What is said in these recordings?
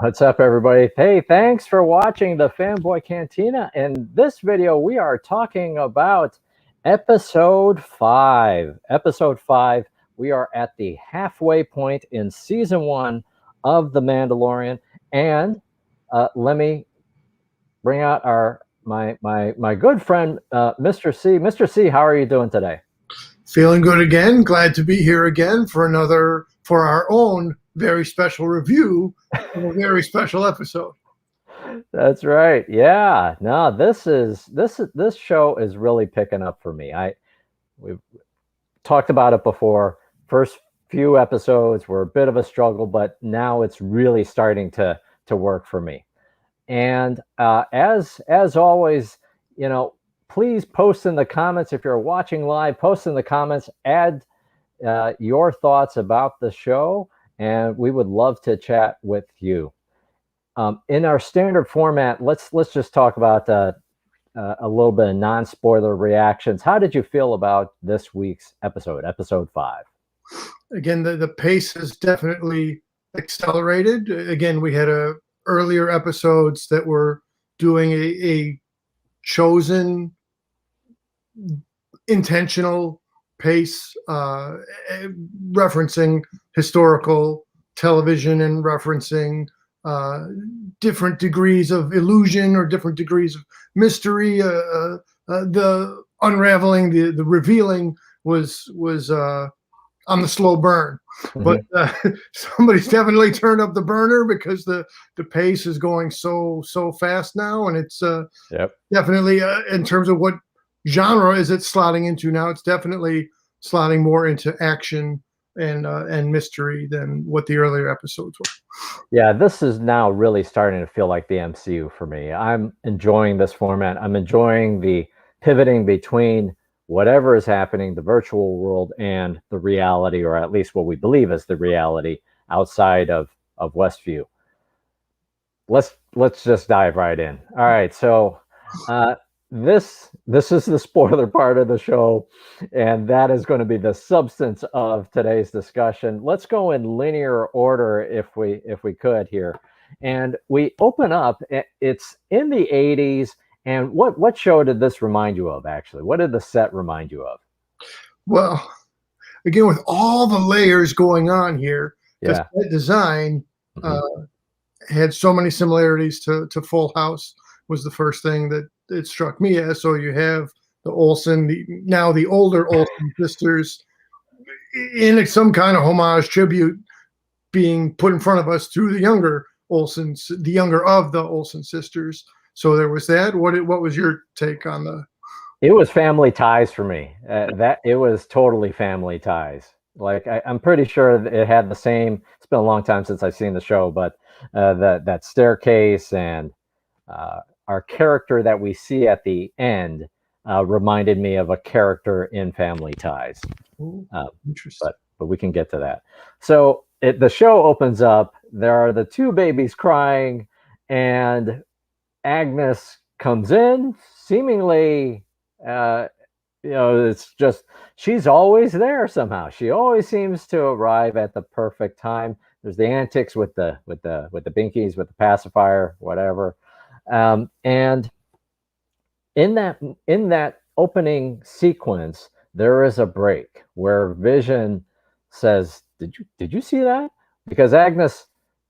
What's up, everybody? Hey, thanks for watching the Fanboy Cantina. In this video, we are talking about episode 5. Episode 5, we are at the halfway point in season 1 of The Mandalorian. And let me bring out my good friend, Mr. C. Mr. C, how are you doing today? Feeling good again. Glad to be here again for our own very special review of a very special episode. That's right. Yeah. No, this show is really picking up for me. We've talked about it before. First few episodes were a bit of a struggle, but now it's really starting to work for me. And as always, please post in the comments if you're watching live. Post in the comments. Add your thoughts about the show, and we would love to chat with you. In our standard format, let's just talk about a little bit of non-spoiler reactions. How did you feel about this week's episode 5? Again, the pace has definitely accelerated. Again, we had earlier episodes that were doing a chosen, intentional pace, referencing historical television and referencing different degrees of illusion or different degrees of mystery. The unraveling, the revealing was on the slow burn. Mm-hmm. But somebody's definitely turned up the burner because the pace is going so fast now, and it's definitely in terms of what genre is it slotting into now. It's definitely slotting more into action and mystery than what the earlier episodes were. Yeah, this is now really starting to feel like the MCU for me. I'm enjoying this format. I'm enjoying the pivoting between whatever is happening, the virtual world, and the reality, or at least what we believe is the reality outside of Westview. Let's just dive right in. All right, so this is the spoiler part of the show, and that is going to be the substance of today's discussion. Let's go in linear order if we could here. And we open up, it's in the 80s. And what show did this remind you of, actually? What did the set remind you of? Well, again, with all the layers going on here, the set design had so many similarities to Full House was the first thing that it struck me as. So you have the Olsen, now the older Olsen sisters, in some kind of homage tribute being put in front of us through the younger Olsens, the younger of the Olsen sisters. So there was that. What was your take on the? It was family ties for me. That it was totally family ties. Like I'm pretty sure it had the same. It's been a long time since I've seen the show, but that staircase and our character that we see at the end reminded me of a character in Family Ties. Interesting. But we can get to that. So the show opens up. There are the two babies crying, and Agnes comes in, seemingly, it's just, she's always there somehow. She always seems to arrive at the perfect time. There's the antics with the binkies, with the pacifier, whatever. And in that opening sequence, there is a break where Vision says, "Did you see that?" Because Agnes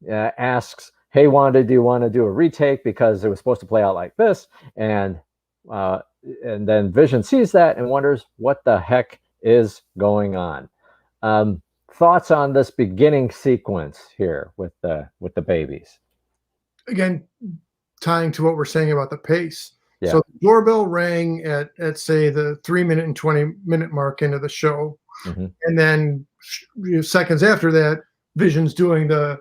asks, "Hey, Wanda, do you want to do a retake? Because it was supposed to play out like this." And then Vision sees that and wonders what the heck is going on. Thoughts on this beginning sequence here with the babies? Again, tying to what we're saying about the pace. Yeah. So the doorbell rang at say the 3-minute and 20-minute mark into the show, and then seconds after that, Vision's doing the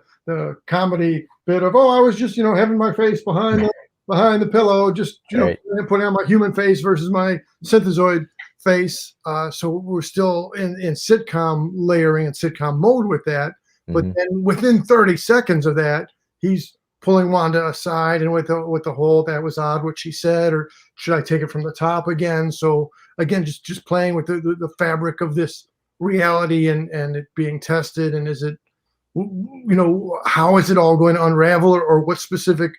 comedy bit of, I was just having my face behind the pillow, just putting on my human face versus my synthezoid face. So we're still in sitcom layering and sitcom mode with that. But then within 30 seconds of that, he's pulling Wanda aside and with the whole, that was odd what she said, or should I take it from the top again? So again, just playing with the fabric of this reality and it being tested, and is it how is it all going to unravel, or what specific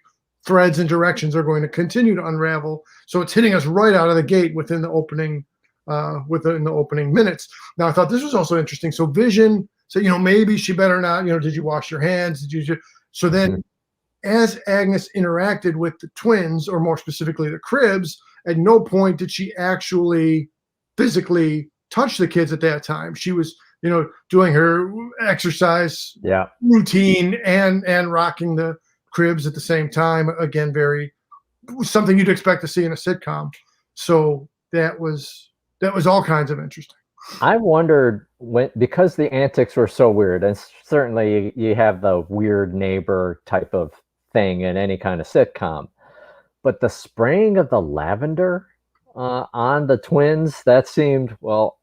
threads and directions are going to continue to unravel. So it's hitting us right out of the gate within the opening minutes. Now I thought this was also interesting. So Vision said, maybe she better not, did you wash your hands? So then as Agnes interacted with the twins, or more specifically the cribs, at no point did she actually physically touch the kids at that time. She was, doing her exercise routine and rocking the cribs at the same time. Again, very something you'd expect to see in a sitcom. So that was all kinds of interesting. I wondered because the antics were so weird, and certainly you have the weird neighbor type of thing in any kind of sitcom, but the spraying of the lavender on the twins, that seemed, well,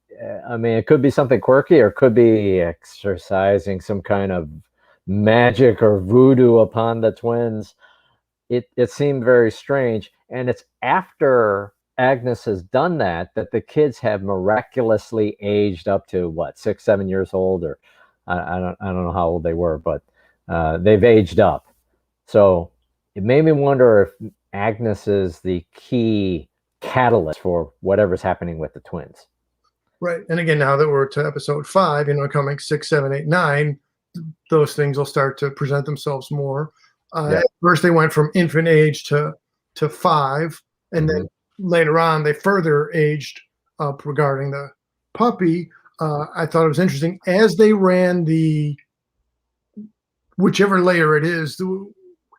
I mean, it could be something quirky, or it could be exercising some kind of magic or voodoo upon the twins. It seemed very strange, and it's after Agnes has done that the kids have miraculously aged up to what, 6-7 years old, or I don't know how old they were, but they've aged up. So it made me wonder if Agnes is the key catalyst for whatever's happening with the twins. Right. And again, now that we're to episode 5, coming 6, 7, 8, 9, those things will start to present themselves more. At first, they went from infant age to 5, and then later on, they further aged up regarding the puppy. I thought it was interesting as they ran whichever layer it is,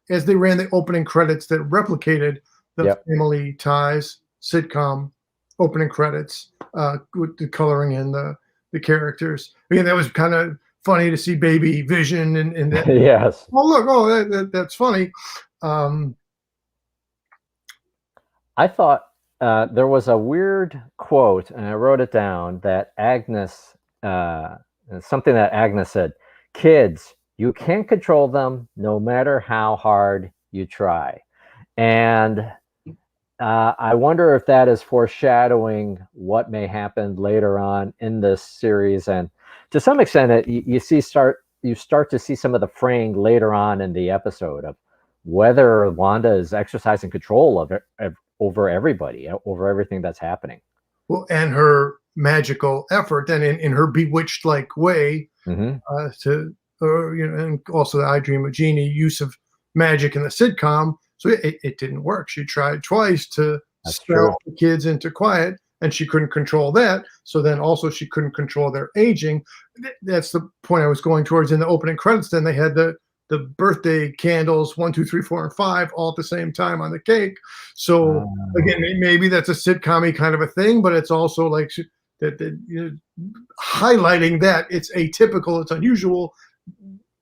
as they ran the opening credits that replicated the Family Ties sitcom opening credits, with the coloring in the characters. Again, that was kind of funny to see baby Vision and that. Yes. Oh, look! That's funny. I thought there was a weird quote, and I wrote it down, that Agnes, something that Agnes said: "Kids, you can't control them, no matter how hard you try." And I wonder if that is foreshadowing what may happen later on in this series, and to some extent, you start to see some of the fraying later on in the episode of whether Wanda is exercising control of it, over everybody, over everything that's happening. Well, and her magical effort, and in her bewitched-like way, and also the I Dream of Jeannie use of magic in the sitcom. So it didn't work. She tried twice to spell the kids into quiet, and she couldn't control that. So then also she couldn't control their aging. That's the point I was going towards in the opening credits. Then they had the birthday candles, 1, 2, 3, 4, and 5, all at the same time on the cake. So again, maybe that's a sitcom-y kind of a thing, but it's also like that highlighting that it's atypical, it's unusual.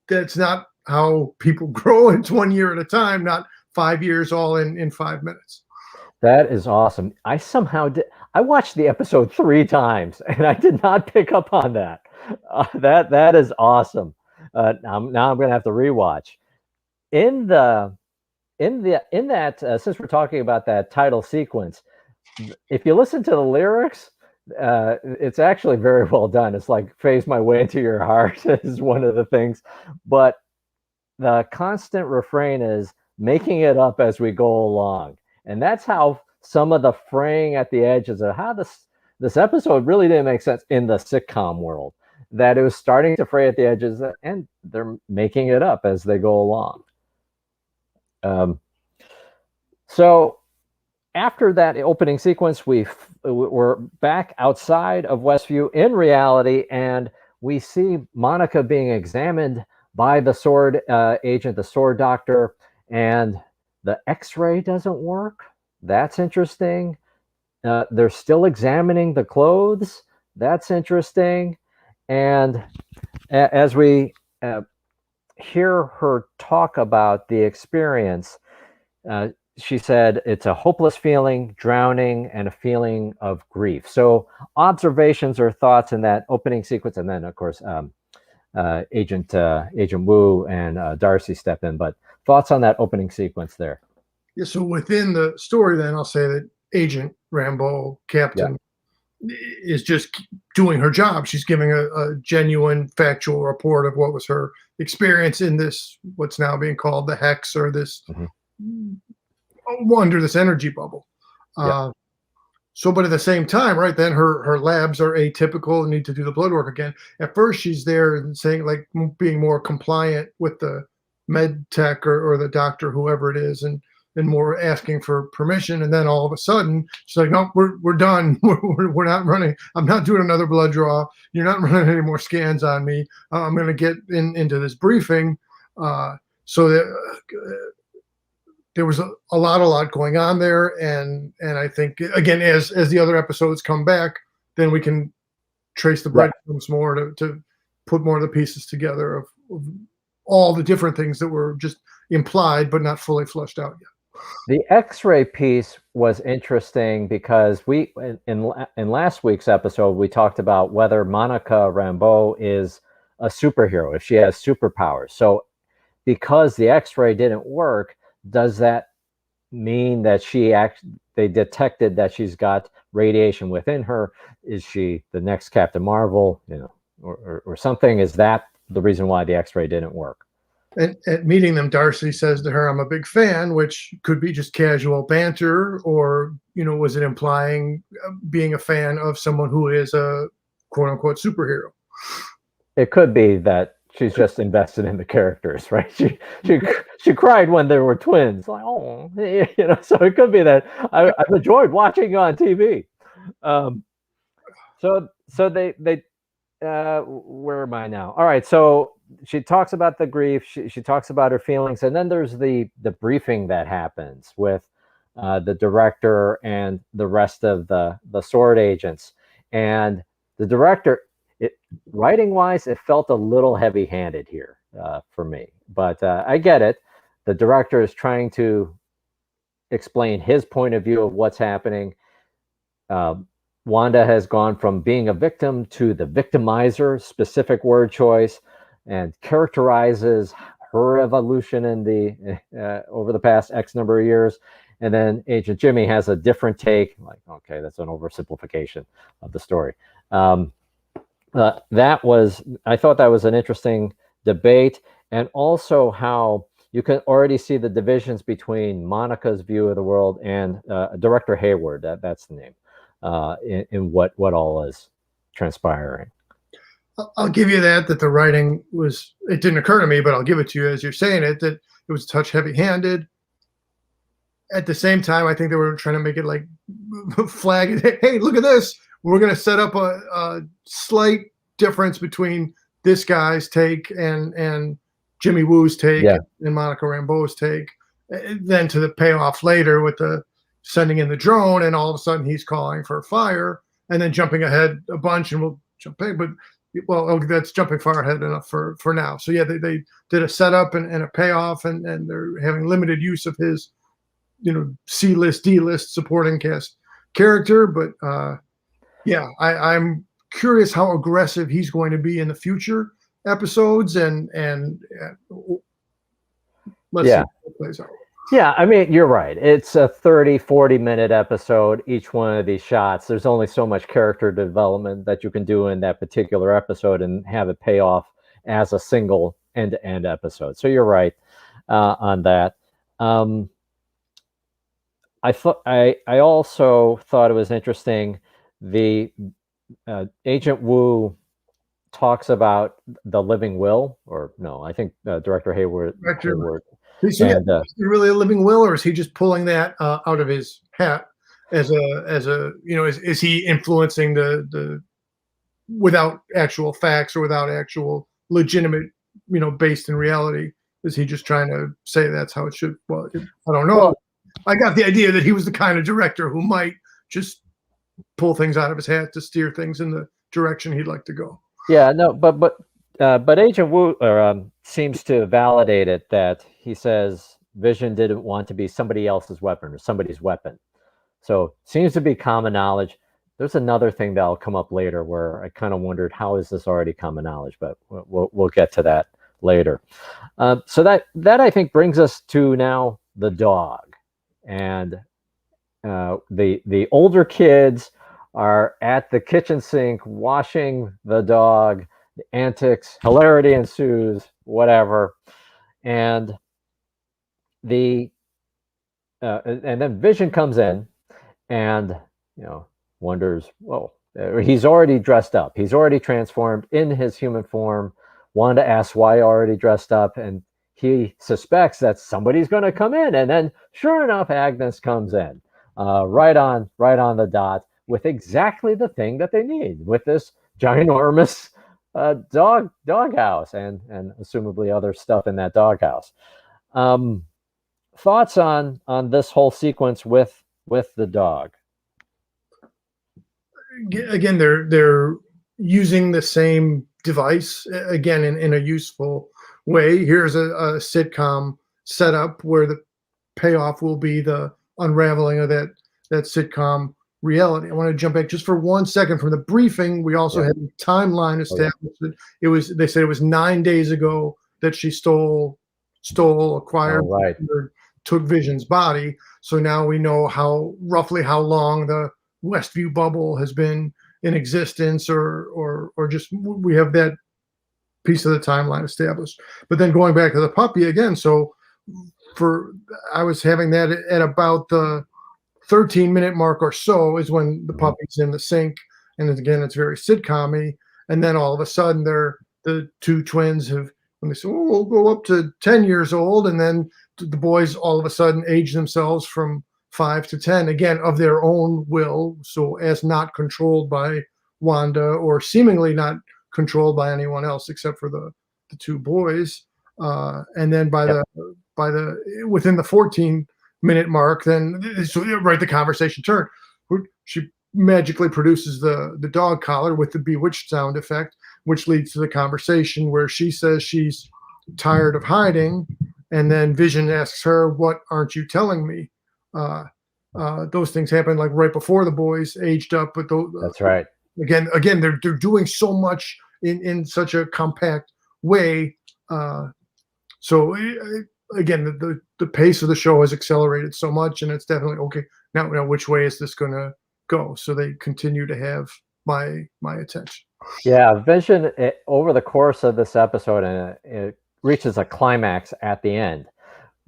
That's not how people grow. It's 1 year at a time, not 5 years all in 5 minutes. That is awesome. I watched the episode 3 times, and I did not pick up on that. That is awesome. Now I'm going to have to rewatch. In that, since we're talking about that title sequence, if you listen to the lyrics, it's actually very well done. It's like "Phase My Way Into Your Heart" is one of the things, but the constant refrain is "making it up as we go along," and that's how some of the fraying at the edges of how this episode really didn't make sense in the sitcom world. That it was starting to fray at the edges, and they're making it up as they go along. So after that opening sequence, we're back outside of Westview in reality, and we see Monica being examined by the sword agent, the sword doctor, and the X-ray doesn't work. That's interesting. They're still examining the clothes. That's interesting. And as we hear her talk about the experience, she said it's a hopeless feeling, drowning, and a feeling of grief. So observations or thoughts in that opening sequence, and then of course Agent Wu and Darcy step in. But thoughts on that opening sequence there? Yeah. So within the story, then I'll say that Agent Rambeau, Captain, is just doing her job. She's giving a genuine, factual report of what was her experience in this, what's now being called the hex, or this Mm-hmm. under this energy bubble. Yeah. So, but at the same time, right then, her labs are atypical and need to do the blood work again. At first, she's there and saying, like, being more compliant with the med tech, or the doctor, whoever it is, and more asking for permission. And then all of a sudden, she's like, "No, we're done. We're not running. I'm not doing another blood draw. You're not running any more scans on me. I'm going to get into this briefing." So that there was a lot going on there, and I think, again, as the other episodes come back, then we can trace the breadcrumbs more to put more of the pieces together of all the different things that were just implied but not fully fleshed out yet. The X-ray piece was interesting because we in last week's episode we talked about whether Monica Rambeau is a superhero, if she has superpowers. So because the X-ray didn't work, does that mean that they detected that she's got radiation within her? Is she the next Captain Marvel, or something? Is that the reason why the X-ray didn't work? At meeting them, Darcy says to her, "I'm a big fan," which could be just casual banter, or, was it implying being a fan of someone who is a quote unquote superhero? It could be that she's just invested in the characters, right? She cried when there were twins, like, oh, So it could be that I've enjoyed watching you on TV. So they where am I now? All right, so she talks about the grief. She talks about her feelings, and then there's the briefing that happens with the director and the rest of the sword agents, and the director. Writing wise, it felt a little heavy-handed here for me, but I get it. The director is trying to explain his point of view of what's happening. Wanda has gone from being a victim to the victimizer, specific word choice, and characterizes her evolution in the over the past X number of years. And then Agent Jimmy has a different take, like, okay, that's an oversimplification of the story. I thought that was an interesting debate, and also how you can already see the divisions between Monica's view of the world and Director Hayward. That's the name in what all is transpiring. I'll give you that the writing was, it didn't occur to me, but I'll give it to you as you're saying it, that it was a touch heavy-handed. At the same time, I think they were trying to make it like flag it. Hey, look at this. We're going to set up a slight difference between this guy's take and Jimmy Woo's take, and Monica Rambeau's take. Then to the payoff later with the sending in the drone, and all of a sudden he's calling for fire, and then jumping ahead a bunch, and we'll jump in. But that's jumping far ahead enough for now. So yeah, they did a setup and a payoff, and they're having limited use of his C-list, D-list supporting cast character, but I'm curious how aggressive he's going to be in the future episodes, and let's see how it plays out. Yeah, I mean, you're right. It's a 30-40 minute episode, each one of these shots. There's only so much character development that you can do in that particular episode and have it pay off as a single end-to-end episode. So you're right on that. I also thought it was interesting. The Agent Woo talks about the living will, or no, I think Director Hayward. Is he really a living will, or is he just pulling that out of his hat as a is he influencing the without actual facts or without actual legitimate based in reality? Is he just trying to say that's how it should? Well, I don't know. Well, I got the idea that he was the kind of director who might just pull things out of his hat to steer things in the direction he'd like to go. Yeah, no, but Agent Woo seems to validate it, that he says Vision didn't want to be somebody else's weapon or somebody's weapon. So seems to be common knowledge. There's another thing that'll come up later where I kind of wondered, how is this already common knowledge? But we'll get to that later. So that I think brings us to now the dog. And the older kids are at the kitchen sink washing the dog the antics, hilarity ensues, whatever, and the and then Vision comes in and wonders, well, he's already dressed up, he's already transformed in his human form. Wanda asks why already dressed up, and he suspects that somebody's going to come in, and then sure enough, Agnes comes in, right on the dot, with exactly the thing that they need, with this ginormous doghouse and assumably other stuff in that doghouse. Thoughts on this whole sequence with the dog? Again, they're using the same device again in a useful way. Here's a sitcom setup where the payoff will be the unraveling of that sitcom reality. I want to jump back just for 1 second from the briefing. We also had a timeline established that they said it was 9 days ago that she acquired, took Vision's body. So now we know roughly how long the Westview bubble has been in existence, or just we have that piece of the timeline established. But then going back to the puppy again, so I was having that at about the 13-minute mark or so is when the puppy's in the sink, and again it's very sitcom-y, and then all of a sudden the two twins have, when they say, oh, we'll go up to 10 years old, and then the boys all of a sudden age themselves from 5 to 10, again of their own will, so as not controlled by Wanda, or seemingly not controlled by anyone else except for the two boys. And then by the within the 14-minute mark, then the conversation turned. She magically produces the dog collar with the bewitched sound effect, which leads to the conversation where she says she's tired of hiding, and then Vision asks her, what aren't you telling me? Those things happen like right before the boys aged up, but that's right. Again, they're doing so much in such a compact way. So again, the pace of the show has accelerated so much, and it's definitely okay. Now which way is this going to go? So they continue to have my attention. Yeah, Vision, over the course of this episode, and it reaches a climax at the end.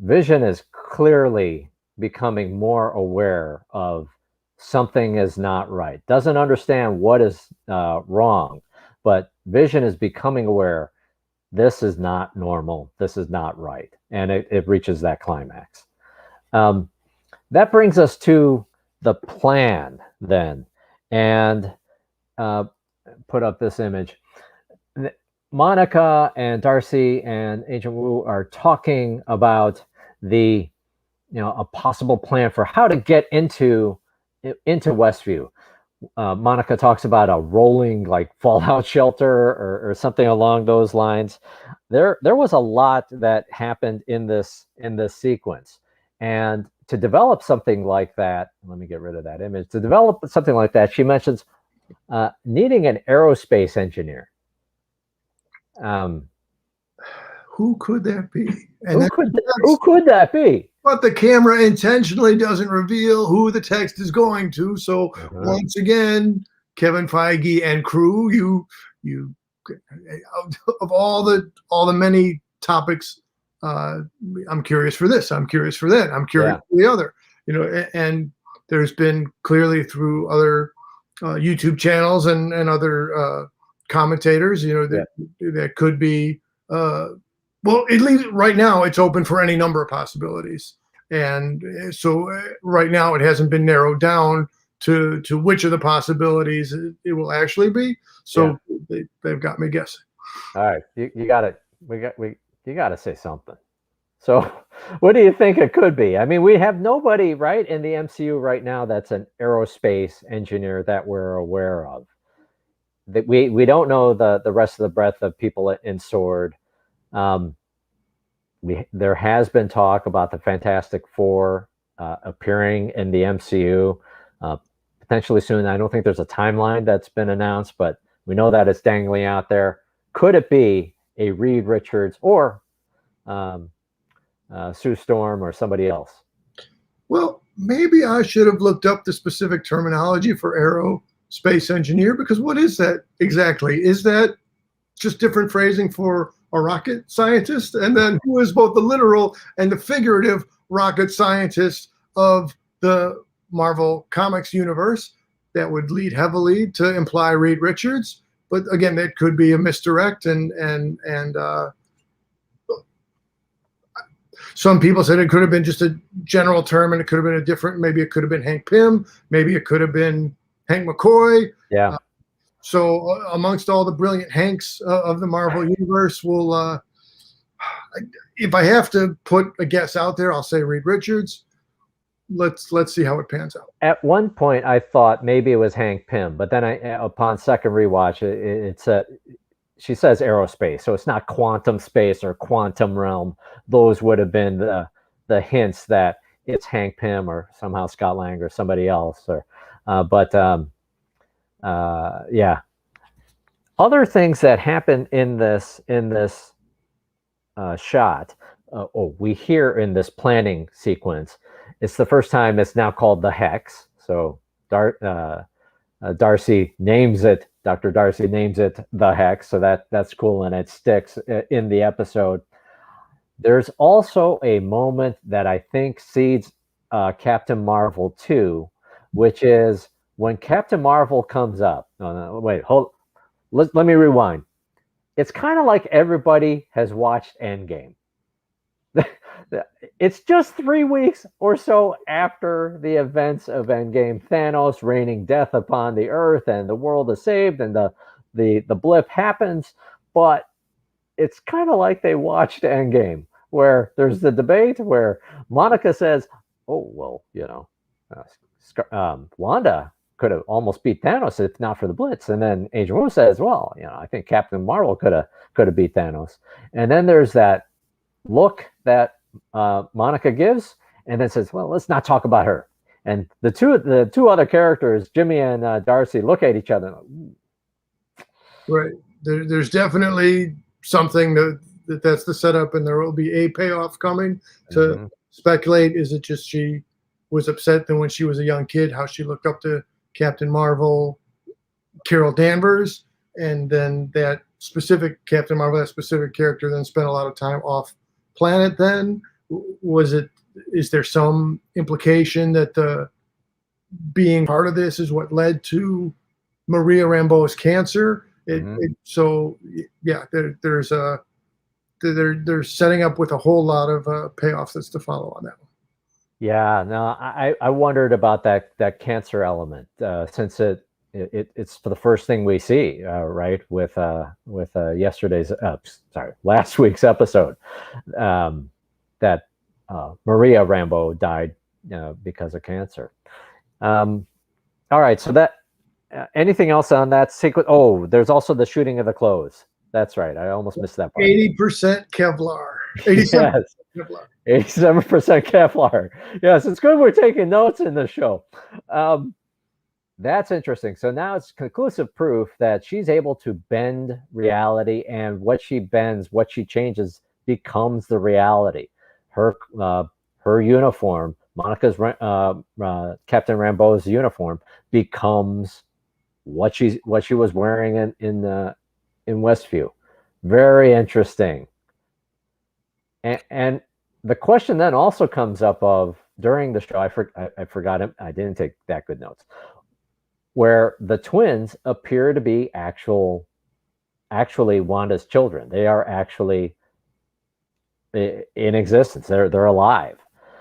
Vision is clearly becoming more aware of something is not right. Doesn't understand what is wrong, but Vision is becoming aware this is not normal. This is not right. And it reaches that climax. That brings us to the plan then. And put up this image. Monica and Darcy and Agent Wu are talking about a possible plan for how to get into Westview. Monica talks about a rolling fallout shelter or something along those lines. There was a lot that happened in this sequence, and to develop something like that, let me get rid of that image. To develop something like that, she mentions needing an aerospace engineer. Who could that be? And who could that be? But the camera intentionally doesn't reveal who the text is going to. So once again, Kevin Feige and crew, you of all the many topics, I'm curious for this, I'm curious for that, I'm curious for the other. And there's been clearly through other YouTube channels and other commentators, that could be. Well, at least right now it's open for any number of possibilities. And so right now it hasn't been narrowed down to which of the possibilities it will actually be. So they've got me guessing. All right. You got it. You got to say something. So what do you think it could be? I mean, we have nobody right in the MCU right now that's an aerospace engineer that we're aware of. That we don't know the rest of the breadth of people in Sword. There has been talk about the Fantastic Four appearing in the MCU potentially soon. I don't think there's a timeline that's been announced, but we know that it's dangling out there. Could it be a Reed Richards or Sue Storm or somebody else? Well, maybe I should have looked up the specific terminology for aerospace engineer, because what is that exactly? Is that just different phrasing for a rocket scientist, and then who is both the literal and the figurative rocket scientist of the Marvel Comics universe. That would lead heavily to imply Reed Richards, but again, that could be a misdirect, and some people said it could have been just a general term, and it could have been a different. Maybe it could have been Hank Pym. Maybe it could have been Hank McCoy. Yeah. So amongst all the brilliant Hanks of the Marvel universe, we'll. If I have to put a guess out there, I'll say Reed Richards. Let's see how it pans out. At one point, I thought maybe it was Hank Pym, but then upon second rewatch, it's she says aerospace, so it's not quantum space or quantum realm. Those would have been the hints that it's Hank Pym or somehow Scott Lang or somebody else. Or, yeah. Other things that happen in this shot. We hear in this planning sequence. It's the first time it's now called the Hex. So Darcy names it. Dr. Darcy names it the Hex. So that's cool, and it sticks in the episode. There's also a moment that I think seeds Captain Marvel 2, which is when Captain Marvel comes up. Let me rewind. It's kind of like everybody has watched Endgame. It's just 3 weeks or so after the events of Endgame. Thanos raining death upon the earth, and the world is saved, and the blip happens. But it's kind of like they watched Endgame, where there's the debate where Monica says, "Oh well, Wanda could have almost beat Thanos if not for the Blitz," and then Agent Wu says, "Well, I think Captain Marvel could have beat Thanos." And then there's that look that Monica gives, and then says, "Well, let's not talk about her." And the two other characters, Jimmy and Darcy, look at each other. Right. There's definitely something that's the setup, and there will be a payoff coming. To speculate, is it just she was upset that when she was a young kid, how she looked up to Captain Marvel, Carol Danvers, and then that specific Captain Marvel, that specific character, then spent a lot of time off planet. Then is there some implication that the being part of this is what led to Maria Rambeau's cancer? So yeah, they're setting up with a whole lot of payoffs that's to follow on that one. Yeah, no, I wondered about that cancer element, since it's the first thing we see, right, with last week's episode, that Maria Rambeau died because of cancer. All right, so that anything else on that sequence? Oh, there's also the shooting of the clothes. That's right. I almost missed that part. 80% Kevlar. 87% Kevlar. 87% Kevlar. Yes, it's good we're taking notes in this show. That's interesting. So now it's conclusive proof that she's able to bend reality, and what she bends, what she changes, becomes the reality. Her uniform, Monica's Captain Rambeau's uniform, becomes what she was wearing in Westview. Very interesting. And the question then also comes up of during the show. I forgot him. I didn't take that good notes. Where the twins appear to be actually Wanda's children. They are actually in existence. They're alive.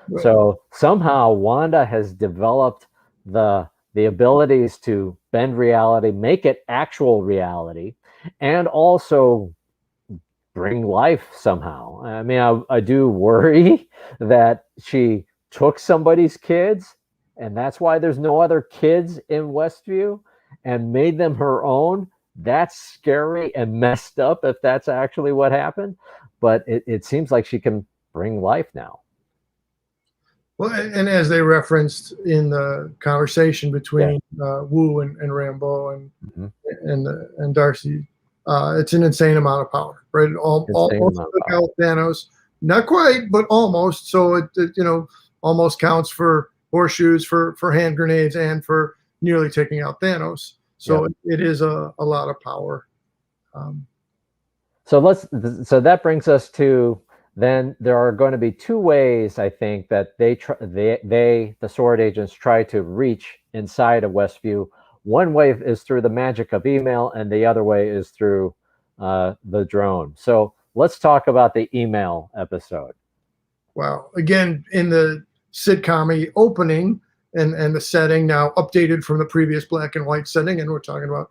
Right. So somehow Wanda has developed the abilities to bend reality, make it actual reality, and also bring life somehow. I mean, I do worry that she took somebody's kids, and that's why there's no other kids in Westview, and made them her own. That's scary and messed up if that's actually what happened. But it seems like she can bring life now. Well, and as they referenced in the conversation between Wu and Rambeau and Darcy, it's an insane amount of power, right? Almost took out Thanos, not quite, but almost. So it almost counts for horseshoes, for hand grenades, and for nearly taking out Thanos. So it is a lot of power. So that brings us to, then there are going to be two ways, I think, that the sword agents try to reach inside of Westview. One way is through the magic of email, and the other way is through the drone. So let's talk about the email episode. Wow. Again, in the sitcom opening and the setting now updated from the previous black and white setting, and we're talking about,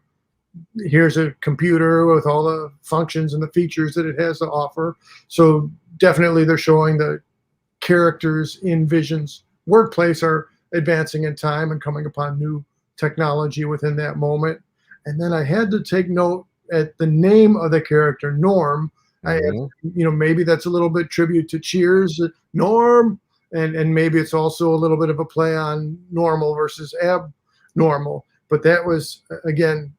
here's a computer with all the functions and the features that it has to offer. So definitely they're showing the characters in Vision's workplace are advancing in time and coming upon new technology within that moment. And then I had to take note at the name of the character, Norm. Maybe that's a little bit tribute to Cheers, Norm, and maybe it's also a little bit of a play on normal versus abnormal. But that was, again,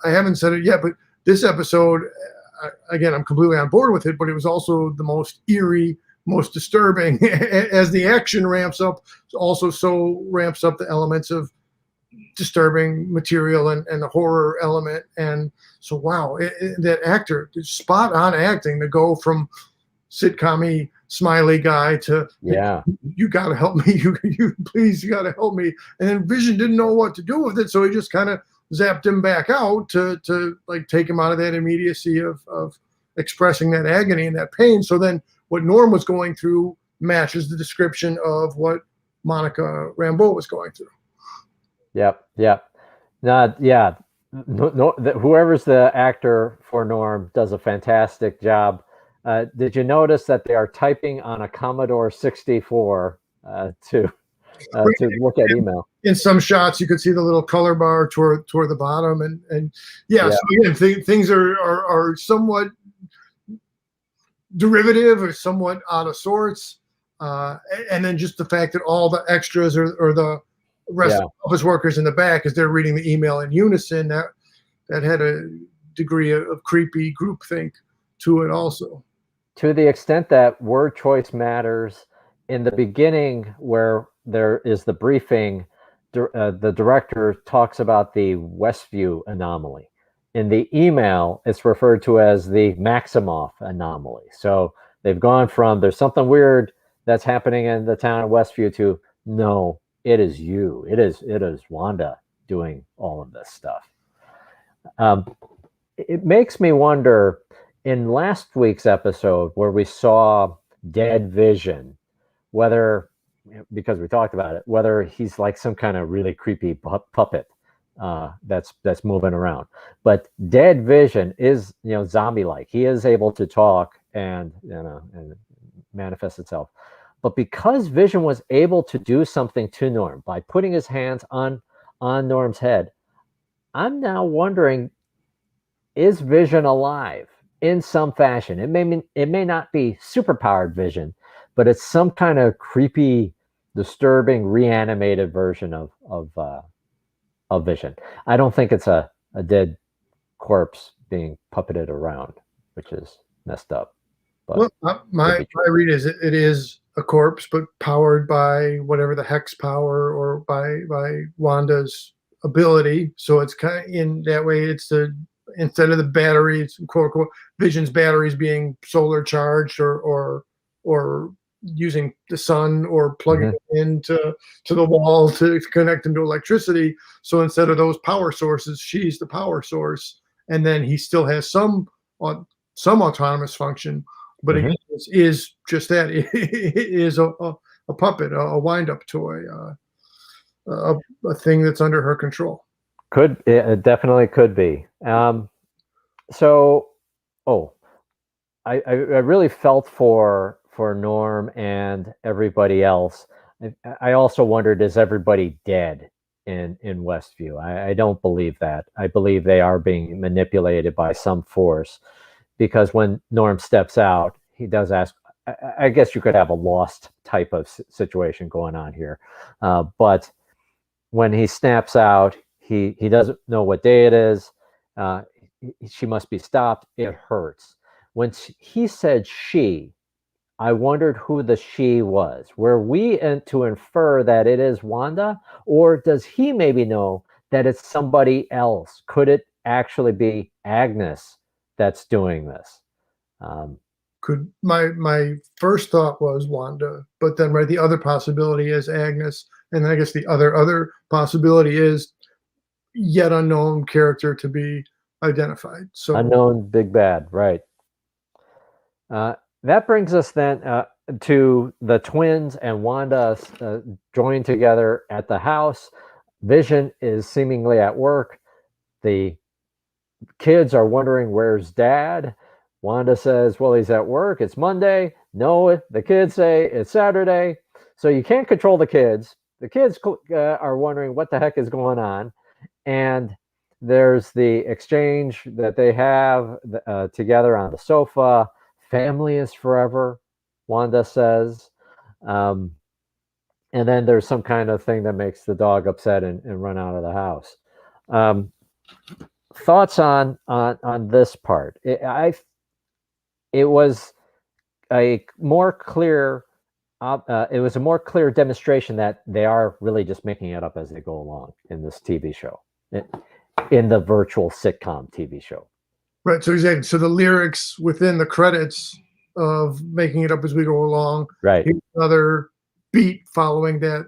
I haven't said it yet, but this episode, again, I'm completely on board with it, but it was also the most eerie, most disturbing. As the action ramps up, also so ramps up the elements of disturbing material and the horror element. And so, wow, that actor, spot on acting to go from sitcom smiley guy to, you got to help me, you please, you got to help me. And then Vision didn't know what to do with it, so he just kind of zapped him back out to like take him out of that immediacy of expressing that agony and that pain. So then what Norm was going through matches the description of what Monica Rambeau was going through. Yep. Whoever's the actor for Norm does a fantastic job. Did you notice that they are typing on a Commodore 64 to look at email? In some shots, you could see the little color bar toward the bottom, and so again, things are somewhat derivative or somewhat out of sorts, and then just the fact that all the extras or the rest of office workers in the back, as they're reading the email in unison, that had a degree of creepy groupthink to it also. To the extent that word choice matters, in the beginning where there is the briefing, the director talks about the Westview anomaly. In the email, it's referred to as the Maximoff anomaly. So they've gone from, there's something weird that's happening in the town of Westview, to, no, it is you. It is Wanda doing all of this stuff. It makes me wonder, in last week's episode where we saw Dead Vision, whether, because we talked about it, whether he's like some kind of really creepy puppet that's moving around. But Dead Vision is, zombie-like. He is able to talk and manifest itself. But because Vision was able to do something to Norm by putting his hands on Norm's head, I'm now wondering, is Vision alive in some fashion? It may not be superpowered Vision, but it's some kind of creepy, disturbing, reanimated version of Vision. I don't think it's a dead corpse being puppeted around, which is messed up. But my read is it is a corpse, but powered by whatever the hex power or by Wanda's ability. So it's kind of, in that way, it's instead of the batteries, quote unquote, Vision's batteries being solar charged or using the sun or plugging it into the wall to connect into electricity. So instead of those power sources, she's the power source, and then he still has some autonomous function. But again, it is just that. It is a puppet, a wind-up toy, a thing that's under her control. It definitely could be. I really felt for Norm and everybody else. I also wondered, is everybody dead in Westview? I don't believe that. I believe they are being manipulated by some force, because when Norm steps out, he does ask, I guess you could have a Lost type of situation going on here. But when he snaps out, he doesn't know what day it is. She must be stopped. It hurts. When he said she, I wondered who the she was. Were we to infer that it is Wanda, or does he maybe know that it's somebody else? Could it actually be Agnes that's doing this. Could my first thought was Wanda, but then the other possibility is Agnes, and then I guess the other possibility is yet unknown character to be identified. So unknown big bad, right? That brings us then to the twins and Wanda joined together at the house. Vision is seemingly at work. The kids are wondering where's Dad. Wanda says, well, he's at work. It's Monday. No, the kids say it's Saturday. So you can't control the kids. The kids are wondering what the heck is going on. And there's the exchange that they have together on the sofa. Family is forever, Wanda says. And then there's some kind of thing that makes the dog upset and run out of the house. Thoughts on this part? It was a more clear demonstration that they are really just making it up as they go along in this TV show, in the virtual sitcom TV show. Right. So exactly. So the lyrics within the credits of making it up as we go along. Right. Another beat following that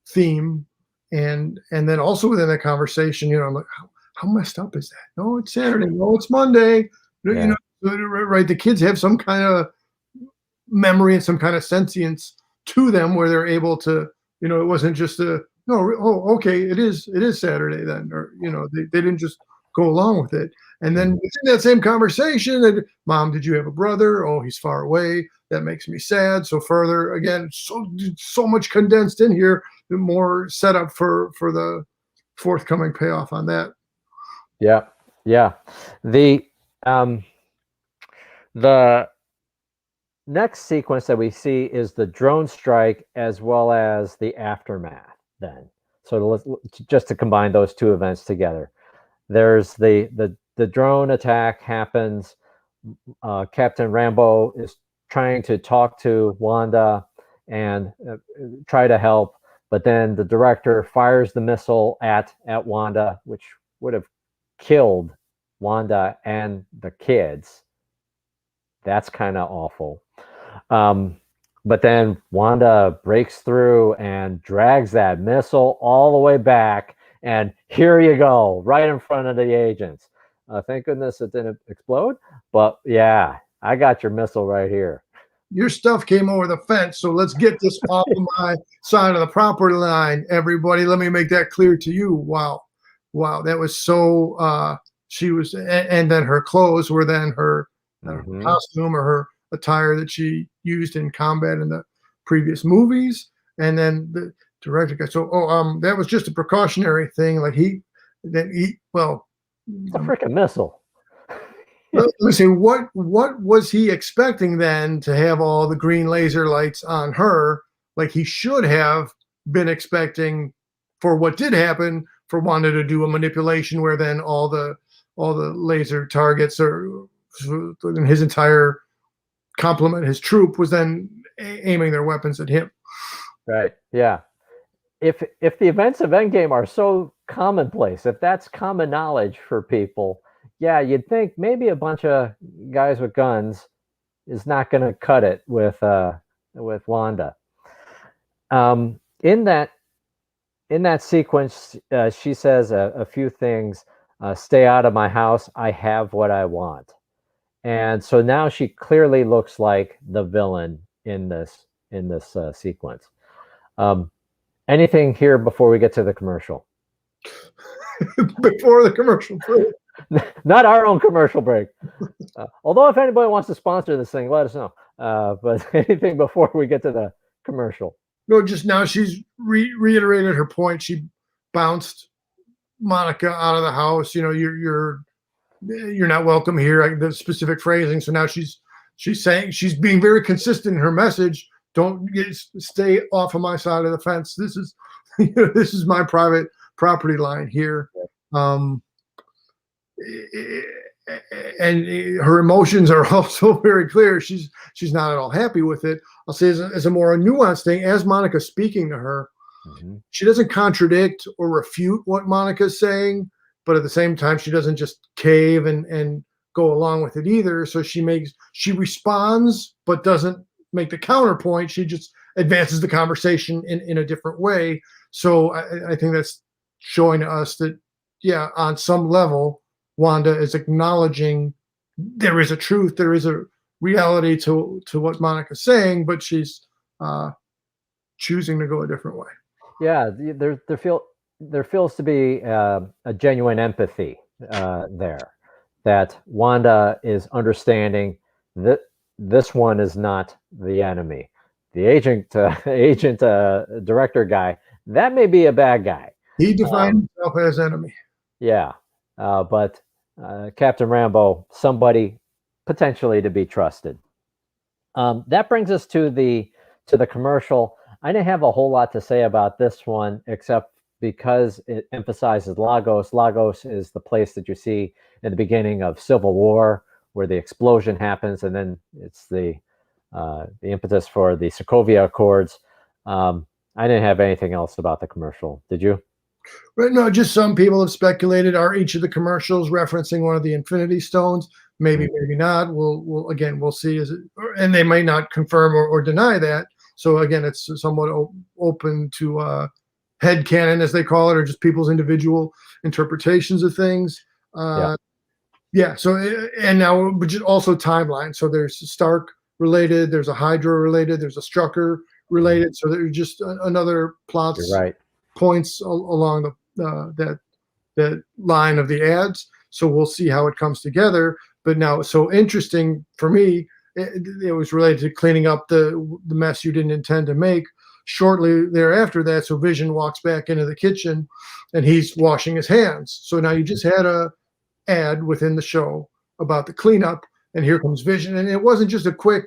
theme, and then also within that conversation, I'm like, how messed up is that? No, it's Saturday. No, it's Monday. Yeah. Right. The kids have some kind of memory and some kind of sentience to them where they're able to, it wasn't just okay, it is Saturday then, or they didn't just go along with it. And then within that same conversation, Mom, did you have a brother? Oh, he's far away. That makes me sad. So further, again, so much condensed in here, more setup for the forthcoming payoff on that. Yeah. Yeah. The next sequence that we see is the drone strike as well as the aftermath then. So just to combine those two events together. There's the drone attack happens. Captain Rambo is trying to talk to Wanda and try to help, but then the director fires the missile at Wanda, which would have killed Wanda and the kids. That's kind of awful. But then Wanda breaks through and drags that missile all the way back, and here you go, right in front of the agents. Thank goodness it didn't explode, but yeah, I got your missile right here. Your stuff came over the fence, so let's get this off of my side of the property line. Everybody, let me make that clear to you. Wow, that was so. She was, and then her clothes were then her costume or her attire that she used in combat in the previous movies. And then the director goes, that was just a precautionary thing. Like it's a freaking missile. Let me say, what was he expecting then to have all the green laser lights on her? Like he should have been expecting for what did happen for Wanda to do a manipulation where then all the laser targets or his entire complement, his troop, was then aiming their weapons at him. Right. Yeah. If the events of Endgame are so commonplace, if that's common knowledge for people, yeah, you'd think maybe a bunch of guys with guns is not going to cut it with Wanda. In that sequence, she says a few things. Stay out of my house. I have what I want. And so now she clearly looks like the villain in this sequence. Anything here before we get to the commercial? Before the commercial break. Not our own commercial break. Although if anybody wants to sponsor this thing, let us know. But anything before we get to the commercial? No, just now she's reiterated her point. She bounced Monica out of the house. You're not welcome here. The specific phrasing. So now she's saying, she's being very consistent in her message. Don't stay off of my side of the fence. This is this is my private property line here. And her emotions are also very clear. She's not at all happy with it. I'll say as a more nuanced thing, as Monica's speaking to her, she doesn't contradict or refute what Monica's saying, but at the same time, she doesn't just cave and go along with it either. So she responds, but doesn't make the counterpoint. She just advances the conversation in a different way. So I think that's showing us that, yeah, on some level, Wanda is acknowledging there is a truth, there is a reality to what Monica's saying, but she's choosing to go a different way. Yeah, there feels to be a genuine empathy there, that Wanda is understanding that this one is not the enemy. The agent director guy, that may be a bad guy. He defined himself as enemy. Yeah, but Captain Rambo, somebody potentially to be trusted. That brings us to the commercial. I didn't have a whole lot to say about this one, except because it emphasizes Lagos. Lagos is the place that you see in the beginning of Civil War, where the explosion happens, and then it's the impetus for the Sokovia Accords. I didn't have anything else about the commercial. Did you? Right, no, just some people have speculated, are each of the commercials referencing one of the Infinity Stones? Maybe, maybe not. We'll see. And they might not confirm or deny that. So again, it's somewhat open to headcanon, as they call it, or just people's individual interpretations of things. Yeah. So, and now, but also timeline. So there's Stark related, there's a Hydra related, there's a Strucker related. So there's just another plots. You're right. Points along that line of the ads. So we'll see how it comes together. But now, so interesting for me, it was related to cleaning up the mess you didn't intend to make. Shortly thereafter that, so Vision walks back into the kitchen and he's washing his hands. So now you just had a ad within the show about the cleanup, and here comes Vision. And it wasn't just a quick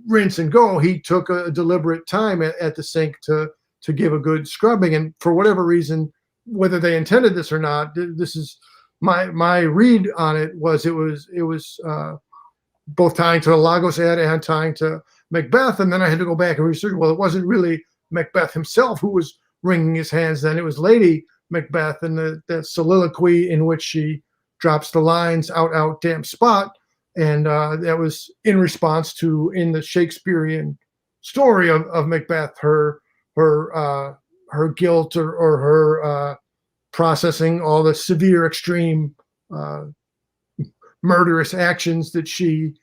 rinse and go. He took a deliberate time at the sink to give a good scrubbing. And for whatever reason, whether they intended this or not, this is my read on it was both tying to the Lagos ad and tying to Macbeth. And then I had to go back and research. Well, it wasn't really Macbeth himself who was wringing his hands then. It was Lady Macbeth, and that soliloquy in which she drops the lines, out, damn spot. And that was in response to, in the Shakespearean story of Macbeth, her guilt or her processing all the severe, extreme, murderous actions that she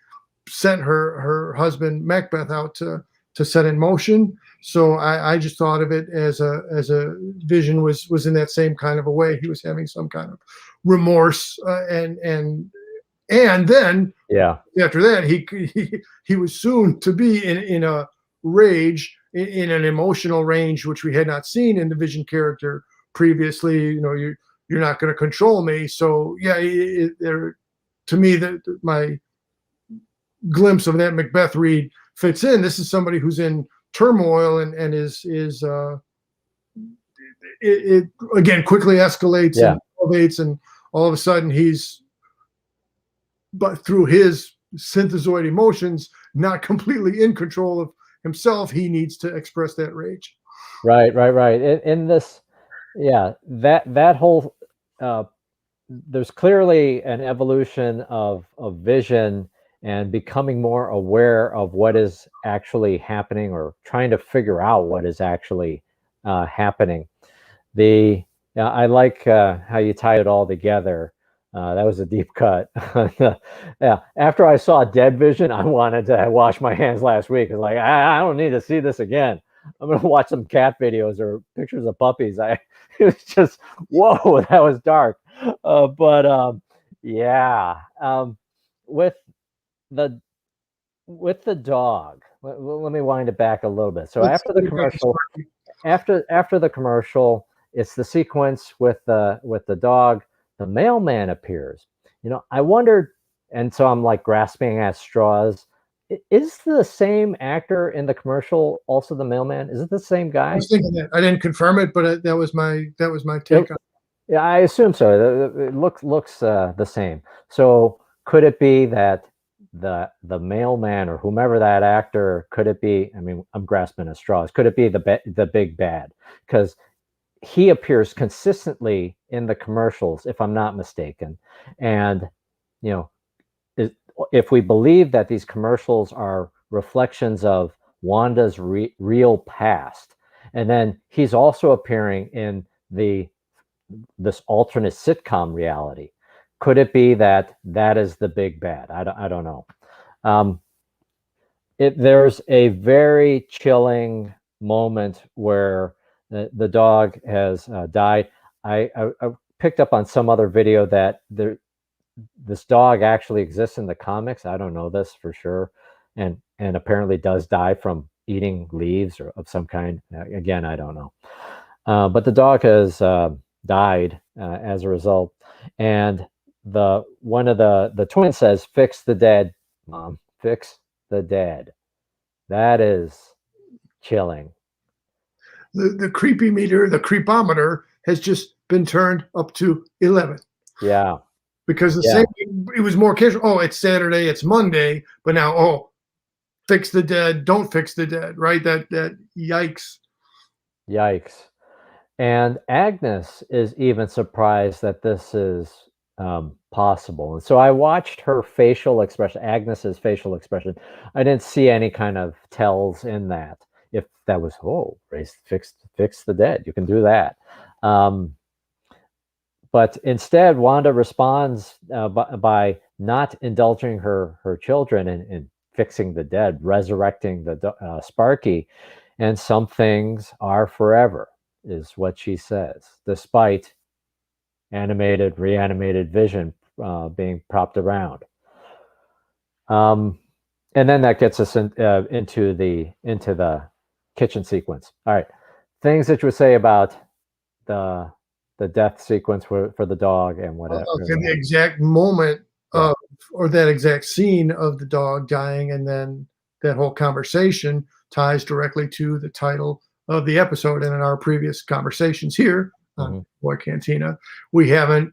sent her husband Macbeth out to set in motion. So I just thought of it as a Vision was in that same kind of a way. He was having some kind of remorse, and then after that he was soon to be in a rage, in an emotional range which we had not seen in the Vision character previously. You're not going to control me. So yeah, to me, my glimpse of that Macbeth read fits in. This is somebody who's in turmoil and is it again quickly escalates and elevates, and all of a sudden but through his synthezoid emotions, not completely in control of himself, he needs to express that rage. Right. In this, that whole there's clearly an evolution of Vision and becoming more aware of what is actually happening, or trying to figure out what is actually happening. I like how you tie it all together. That was a deep cut. Yeah. After I saw Dead Vision, I wanted to wash my hands last week. It's like, I don't need to see this again. I'm going to watch some cat videos or pictures of puppies. It was just, whoa, that was dark. With the dog, let me wind it back a little bit. So after the commercial, it's the sequence with the dog. The mailman appears. I wondered, and so I'm like grasping at straws. Is the same actor in the commercial also the mailman? Is it the same guy? I was thinking that. I didn't confirm it, but that was my take on it. Yeah, I assume so. It looks the same. So could it be that the mailman, or whomever that actor, could it be? I mean, I'm grasping at straws. Could it be the big bad? Because he appears consistently in the commercials, if I'm not mistaken. And if we believe that these commercials are reflections of Wanda's real past, and then he's also appearing in this alternate sitcom reality, could it be that is the big bad? I don't know. There's a very chilling moment where the dog has died. I picked up on some other video that this dog actually exists in the comics. I don't know this for sure, and apparently does die from eating leaves or of some kind. Again, I don't know, but the dog has died as a result. And one of the twins says, "Fix the dead, Mom. Fix the dead." That is chilling. The creepy meter, the creepometer, has just been turned up to 11. Yeah. Because same, it was more casual. Oh, it's Saturday, it's Monday, but now, fix the dead, don't fix the dead, right? That yikes. Yikes. And Agnes is even surprised that this is possible. And so I watched her facial expression, Agnes's facial expression. I didn't see any kind of tells in that. If that was, fix the dead, you can do that. But instead, Wanda responds by not indulging her children in fixing the dead, resurrecting the Sparky. And some things are forever, is what she says, despite reanimated Vision being propped around. And then that gets us into the kitchen sequence. All right, things that you would say about the death sequence for the dog and whatever. Okay, the exact moment of, or that exact scene of the dog dying, and then that whole conversation ties directly to the title of the episode. And in our previous conversations here on Fanboy Cantina, we haven't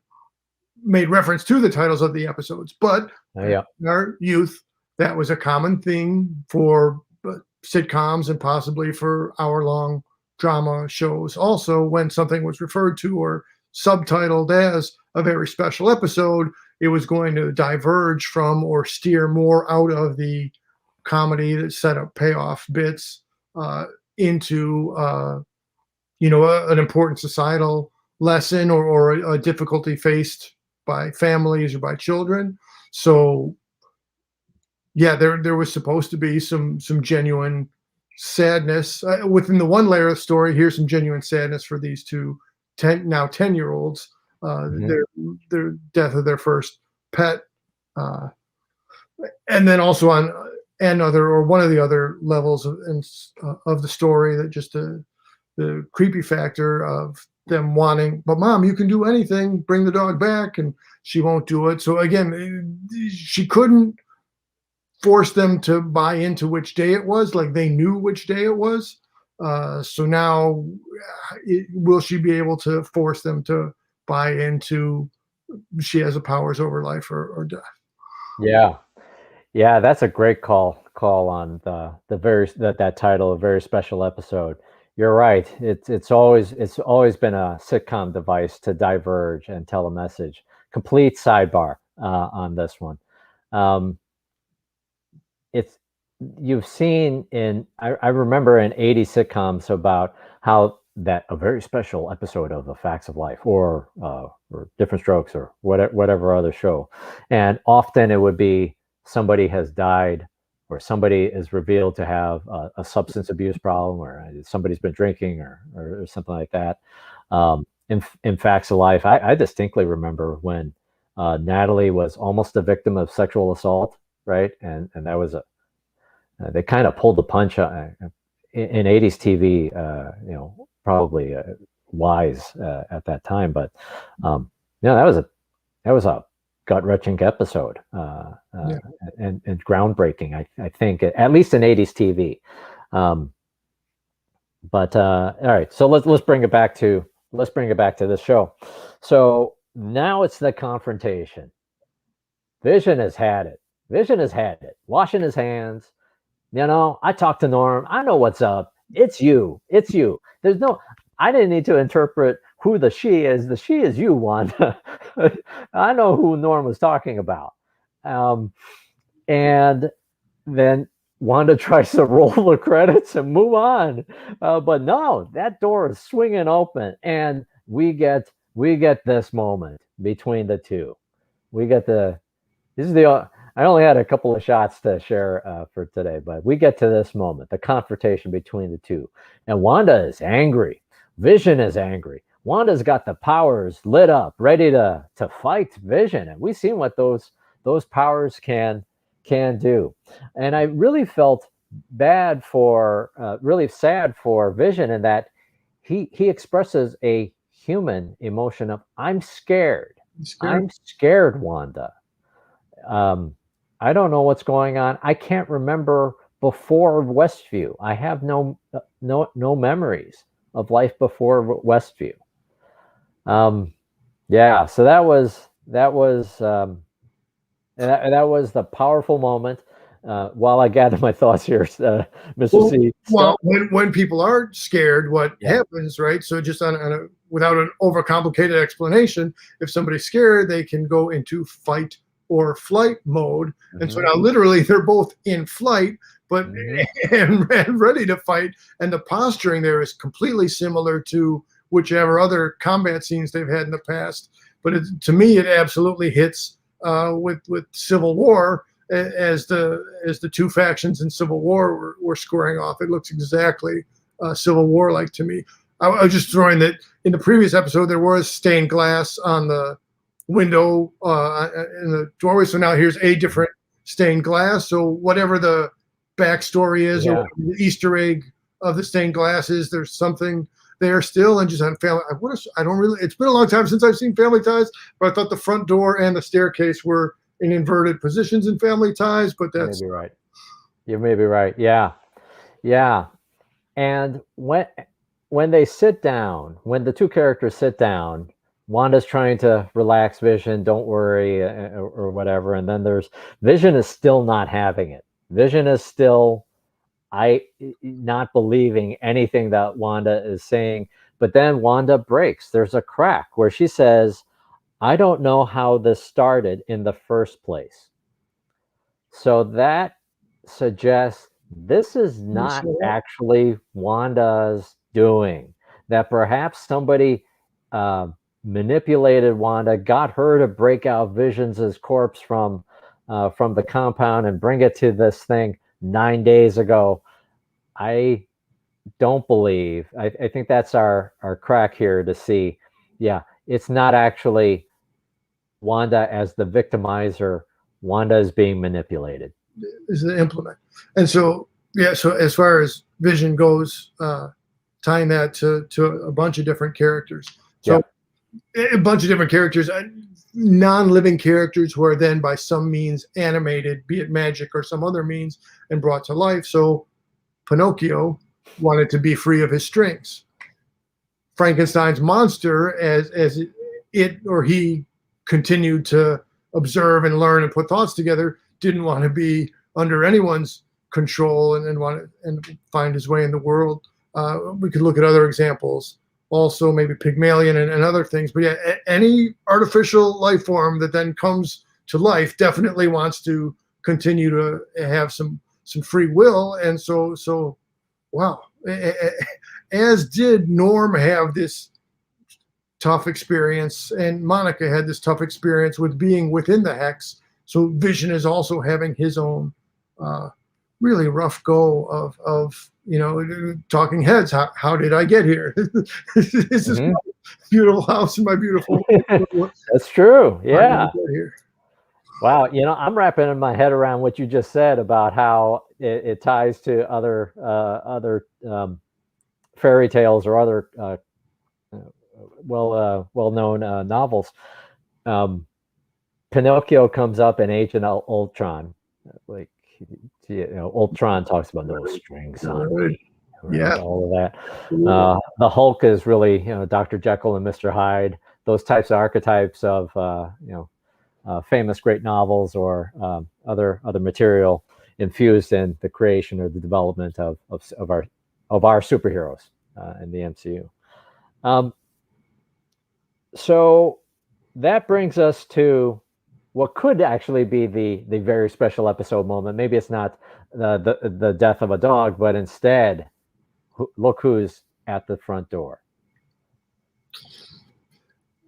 made reference to the titles of the episodes, but in our youth, that was a common thing for sitcoms and possibly for hour-long drama shows. Also, when something was referred to or subtitled as a very special episode, it was going to diverge from or steer more out of the comedy that set up payoff bits into an important societal lesson or a difficulty faced by families or by children. So yeah, there was supposed to be some genuine sadness within the one layer of the story. Here's some genuine sadness for these two 10-year-olds, their death of their first pet, and then also on one of the other levels of the story, that just the creepy factor of them wanting, but Mom, you can do anything, bring the dog back, and she won't do it. So again, she couldn't force them to buy into which day it was, like they knew which day it was. So now, will she be able to force them to buy into she has the powers over life or death? Yeah, that's a great call on that title, a very special episode. You're right. It's always been a sitcom device to diverge and tell a message. Complete sidebar on this one. You've seen I remember in 80s sitcoms about how that a very special episode of The Facts of Life or Different Strokes or whatever other show, and often it would be somebody has died or somebody is revealed to have a substance abuse problem, or somebody's been drinking or something like that. In Facts of Life, I distinctly remember when Natalie was almost a victim of sexual assault, right? And that was they kind of pulled the punch in 80s TV, probably wise at that time. But that was a gut-wrenching episode and groundbreaking. I think at least in 80s TV. But all right, so let's bring it back to this show. So now it's the confrontation. Vision has had it. Washing his hands. I talked to Norm. I know what's up. It's you. I didn't need to interpret who the she is. The she is you, Wanda. I know who Norm was talking about. And then Wanda tries to roll the credits and move on, but no, that door is swinging open, and we get this moment between the two. We get the this is the I only had a couple of shots to share for today, but we get to this moment, the confrontation between the two, and Wanda is angry. Vision is angry. Wanda's got the powers lit up, ready to fight Vision, and we've seen what those powers can do. And I really felt bad for, really sad for Vision in that he expresses a human emotion of I'm scared. I'm scared, Wanda. I don't know what's going on. I can't remember before Westview. I have no memories of life before Westview. Yeah, so that was that was the powerful moment. While I gather my thoughts here, Mr. C. Well, when people are scared, what happens, right? So just without an overcomplicated explanation, if somebody's scared, they can go into fight or flight mode. And so now literally they're both in flight, but and ready to fight. And the posturing there is completely similar to whichever other combat scenes they've had in the past. But to me, it absolutely hits with Civil War as the two factions in Civil War were scoring off. It looks exactly Civil War like to me. I was just throwing that in the previous episode there was stained glass on the window in the doorway. So now here's a different stained glass. So whatever the backstory is or the Easter egg of the stained glass is, there's something there still. And just on Family, I don't really. It's been a long time since I've seen Family Ties, but I thought the front door and the staircase were in inverted positions in Family Ties. But that's maybe right. You may be right. Yeah, yeah. And when they sit down, when the two characters sit down, Wanda's trying to relax Vision, don't worry, or whatever. And then there's Vision is still not having it. Vision is still not believing anything that Wanda is saying. But then Wanda breaks. There's a crack where she says, I don't know how this started in the first place. So that suggests this is not actually Wanda's doing. That perhaps somebody manipulated Wanda, got her to break out Vision's corpse from the compound and bring it to this thing 9 days ago. I don't believe. I think that's our crack here to see. Yeah, it's not actually Wanda as the victimizer. Wanda is being manipulated. Is the implement. And so, yeah, so as far as Vision goes, tying that to a bunch of different characters. So a bunch of different characters, non-living characters who are then by some means animated, be it magic or some other means, and brought to life. So Pinocchio wanted to be free of his strings. Frankenstein's monster, as he continued to observe and learn and put thoughts together, didn't want to be under anyone's control and want to find his way in the world. We could look at other examples, also maybe Pygmalion and other things. But yeah, any artificial life form that then comes to life definitely wants to continue to have some free will. And so wow, as did Norm have this tough experience, and Monica had this tough experience with being within the hex. So Vision is also having his own really rough go of talking heads. How did I get here? This is my beautiful house and my beautiful. That's true. Yeah. Wow. I'm wrapping my head around what you just said about how it ties to other fairy tales or other well-known novels. Pinocchio comes up in Agent Ultron. Like, Ultron talks about those strings on me. All of that. The Hulk is really, Dr. Jekyll and Mr. Hyde. Those types of archetypes of, famous great novels or other material infused in the creation or the development of our superheroes in the MCU. So that brings us to what could actually be the very special episode moment. Maybe it's not the death of a dog, but instead, look who's at the front door.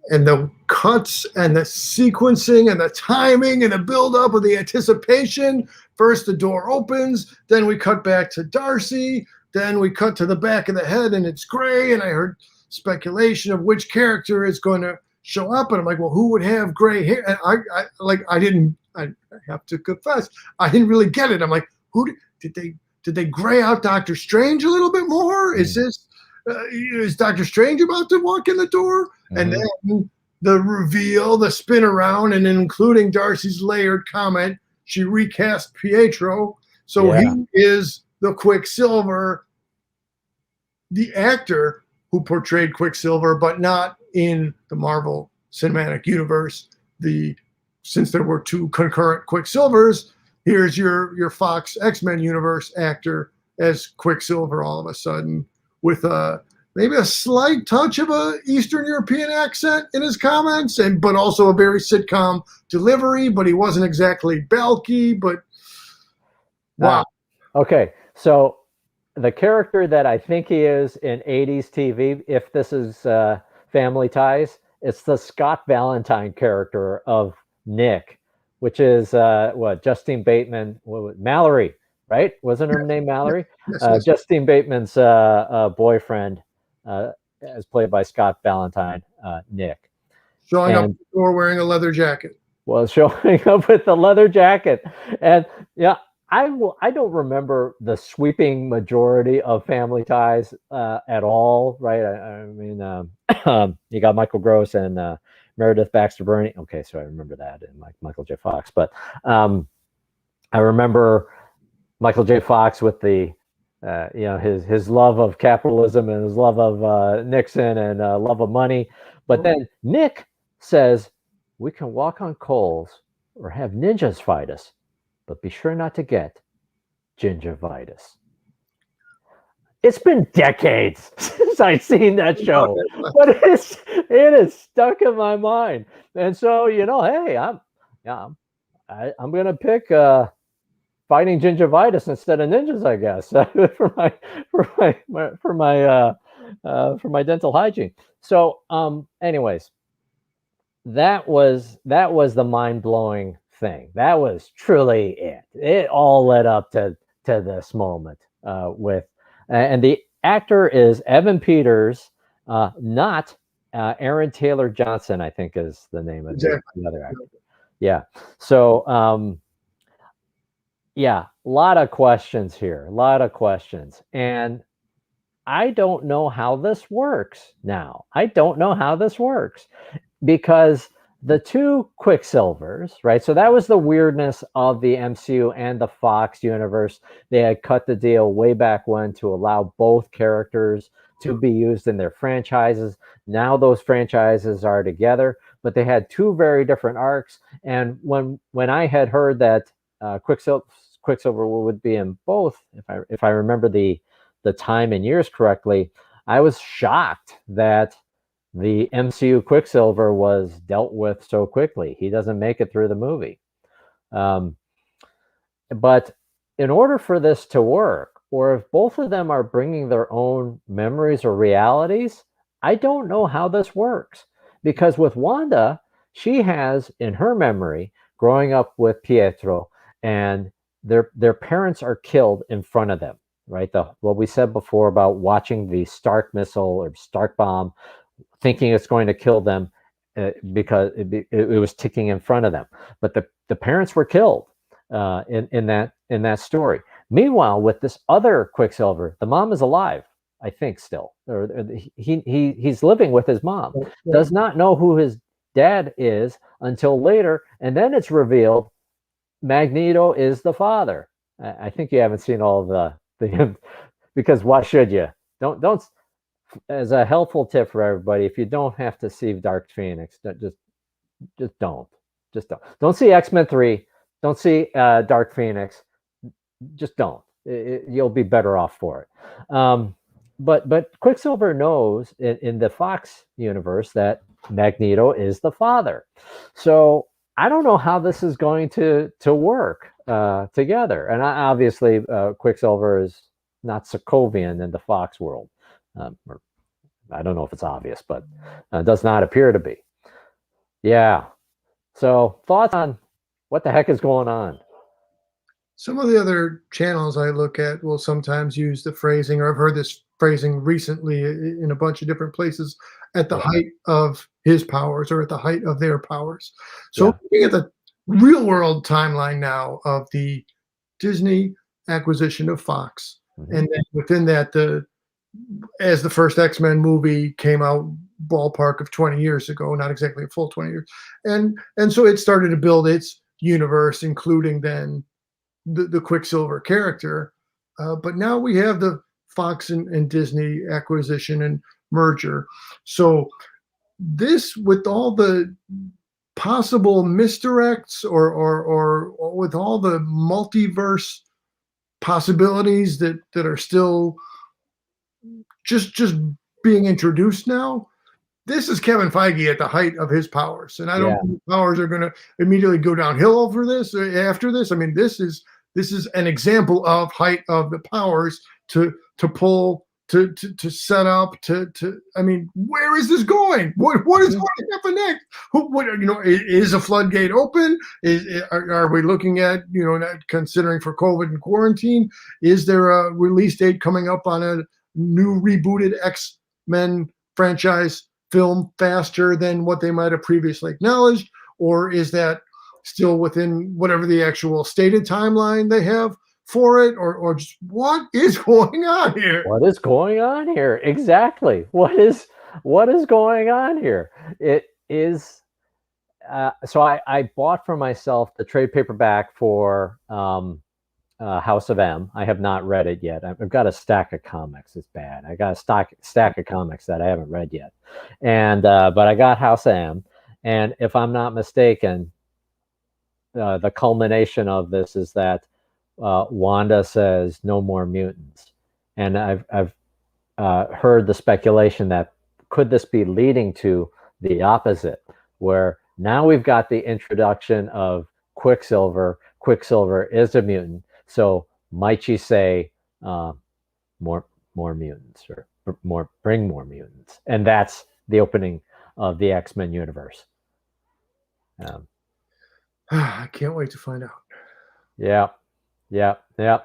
And the cuts and the sequencing and the timing and the buildup of the anticipation. First, the door opens, then we cut back to Darcy, then we cut to the back of the head and it's gray. And I heard speculation of which character is going to show up. And I'm like, well, who would have gray hair? And I have to confess, I didn't really get it. I'm like, did they gray out Doctor Strange a little bit more? Is this, is Doctor Strange about to walk in the door? And then the reveal, the spin around, and including Darcy's layered comment, she recast Pietro. So he is the Quicksilver, the actor who portrayed Quicksilver, but not in the Marvel Cinematic Universe. Since there were two concurrent Quicksilvers, here's your Fox X-Men universe actor as Quicksilver all of a sudden, with maybe a slight touch of a Eastern European accent in his comments, but also a very sitcom delivery, but he wasn't exactly bulky, but wow. Okay, so the character that I think he is in 80s TV, if this is Family Ties, it's the Scott Valentine character of Nick, which is Justine Bateman, Mallory, right? Wasn't her name Mallory? Yes. Justine Bateman's boyfriend, as played by Scott Valentine, Nick. Showing up or wearing a leather jacket. Well, showing up with the leather jacket. And yeah, I don't remember the sweeping majority of Family Ties at all, right? I mean, you got Michael Gross and Meredith Baxter Burney. Okay, so I remember that, and Michael J. Fox. But I remember Michael J. Fox with the his love of capitalism and his love of Nixon and love of money. But then Nick says, we can walk on coals or have ninjas fight us, but be sure not to get gingivitis. It's been decades since I've seen that show, but it is stuck in my mind. And so, hey, I'm going to pick fighting gingivitis instead of ninjas, I guess, for my dental hygiene. So, anyways, that was the mind-blowing thing. That was truly it. It all led up to this moment and the actor is Evan Peters, not Aaron Taylor Johnson, I think is the name of the other actor. Yeah. So, a lot of questions here, and I don't know how this works now. Because the two Quicksilvers, right? So that was the weirdness of the MCU and the Fox universe. They had cut the deal way back when to allow both characters to be used in their franchises. Now those franchises are together, but they had two very different arcs. And when I had heard that Quicksilver would be in both, if I remember the time and years correctly, I was shocked that the MCU Quicksilver was dealt with so quickly. He doesn't make it through the movie. But in order for this to work, or if both of them are bringing their own memories or realities, I don't know how this works. Because with Wanda, she has in her memory growing up with Pietro, and their parents are killed in front of them, right? What we said before about watching the Stark missile or Stark bomb, thinking it's going to kill them because it was ticking in front of them. But the parents were killed in that story. Meanwhile, with this other Quicksilver, the mom is alive, I think, still. Or he's living with his mom. Does not know who his dad is until later, and then it's revealed Magneto is the father. I think you haven't seen all of the because why should you? Don't. As a helpful tip for everybody, if you don't have to see Dark Phoenix, just don't. Don't see X-Men 3. Don't see Dark Phoenix. Just don't. You'll be better off for it. But Quicksilver knows in the Fox universe that Magneto is the father. So I don't know how this is going to work together. And obviously, Quicksilver is not Sokovian in the Fox world. Or I don't know if it's obvious, but does not appear to be. Yeah. So thoughts on what the heck is going on? Some of the other channels I look at will sometimes use the phrasing, or I've heard this phrasing recently in a bunch of different places, at the Yeah. height of his powers or at the height of their powers. So Yeah. looking at the real world timeline now of the Disney acquisition of Fox, Mm-hmm. and then within that, as the first X-Men movie came out, ballpark of 20 years ago, not exactly a full 20 years, and so it started to build its universe, including then the Quicksilver character. But now we have the Fox and Disney acquisition and merger. So this, with all the possible misdirects, or with all the multiverse possibilities that are still just being introduced now, this is Kevin Feige at the height of his powers, and I don't Yeah. think his powers are going to immediately go downhill over this after this. I mean, this is an example of height of the powers to pull, to set up, to. I mean, where is this going? What is going to happen next? What, is a floodgate open? Are we looking at, considering for COVID and quarantine? Is there a release date coming up on a new rebooted X-Men franchise film faster than what they might have previously acknowledged? Or is that still within whatever the actual stated timeline they have for it? Or just what is going on here? What is going on here? Exactly. What is going on here? It is. So I bought for myself the trade paperback for House of M. I have not read it yet. I've got a stack of comics. It's bad. I got a stack of comics that I haven't read yet, and but I got House of M. And if I'm not mistaken, the culmination of this is that Wanda says no more mutants, and I've heard the speculation that could this be leading to the opposite, where now we've got the introduction of Quicksilver. Quicksilver is a mutant, so might she say more mutants, or bring more mutants, and that's the opening of the X-Men universe. I can't wait to find out. Yeah, yeah, yeah,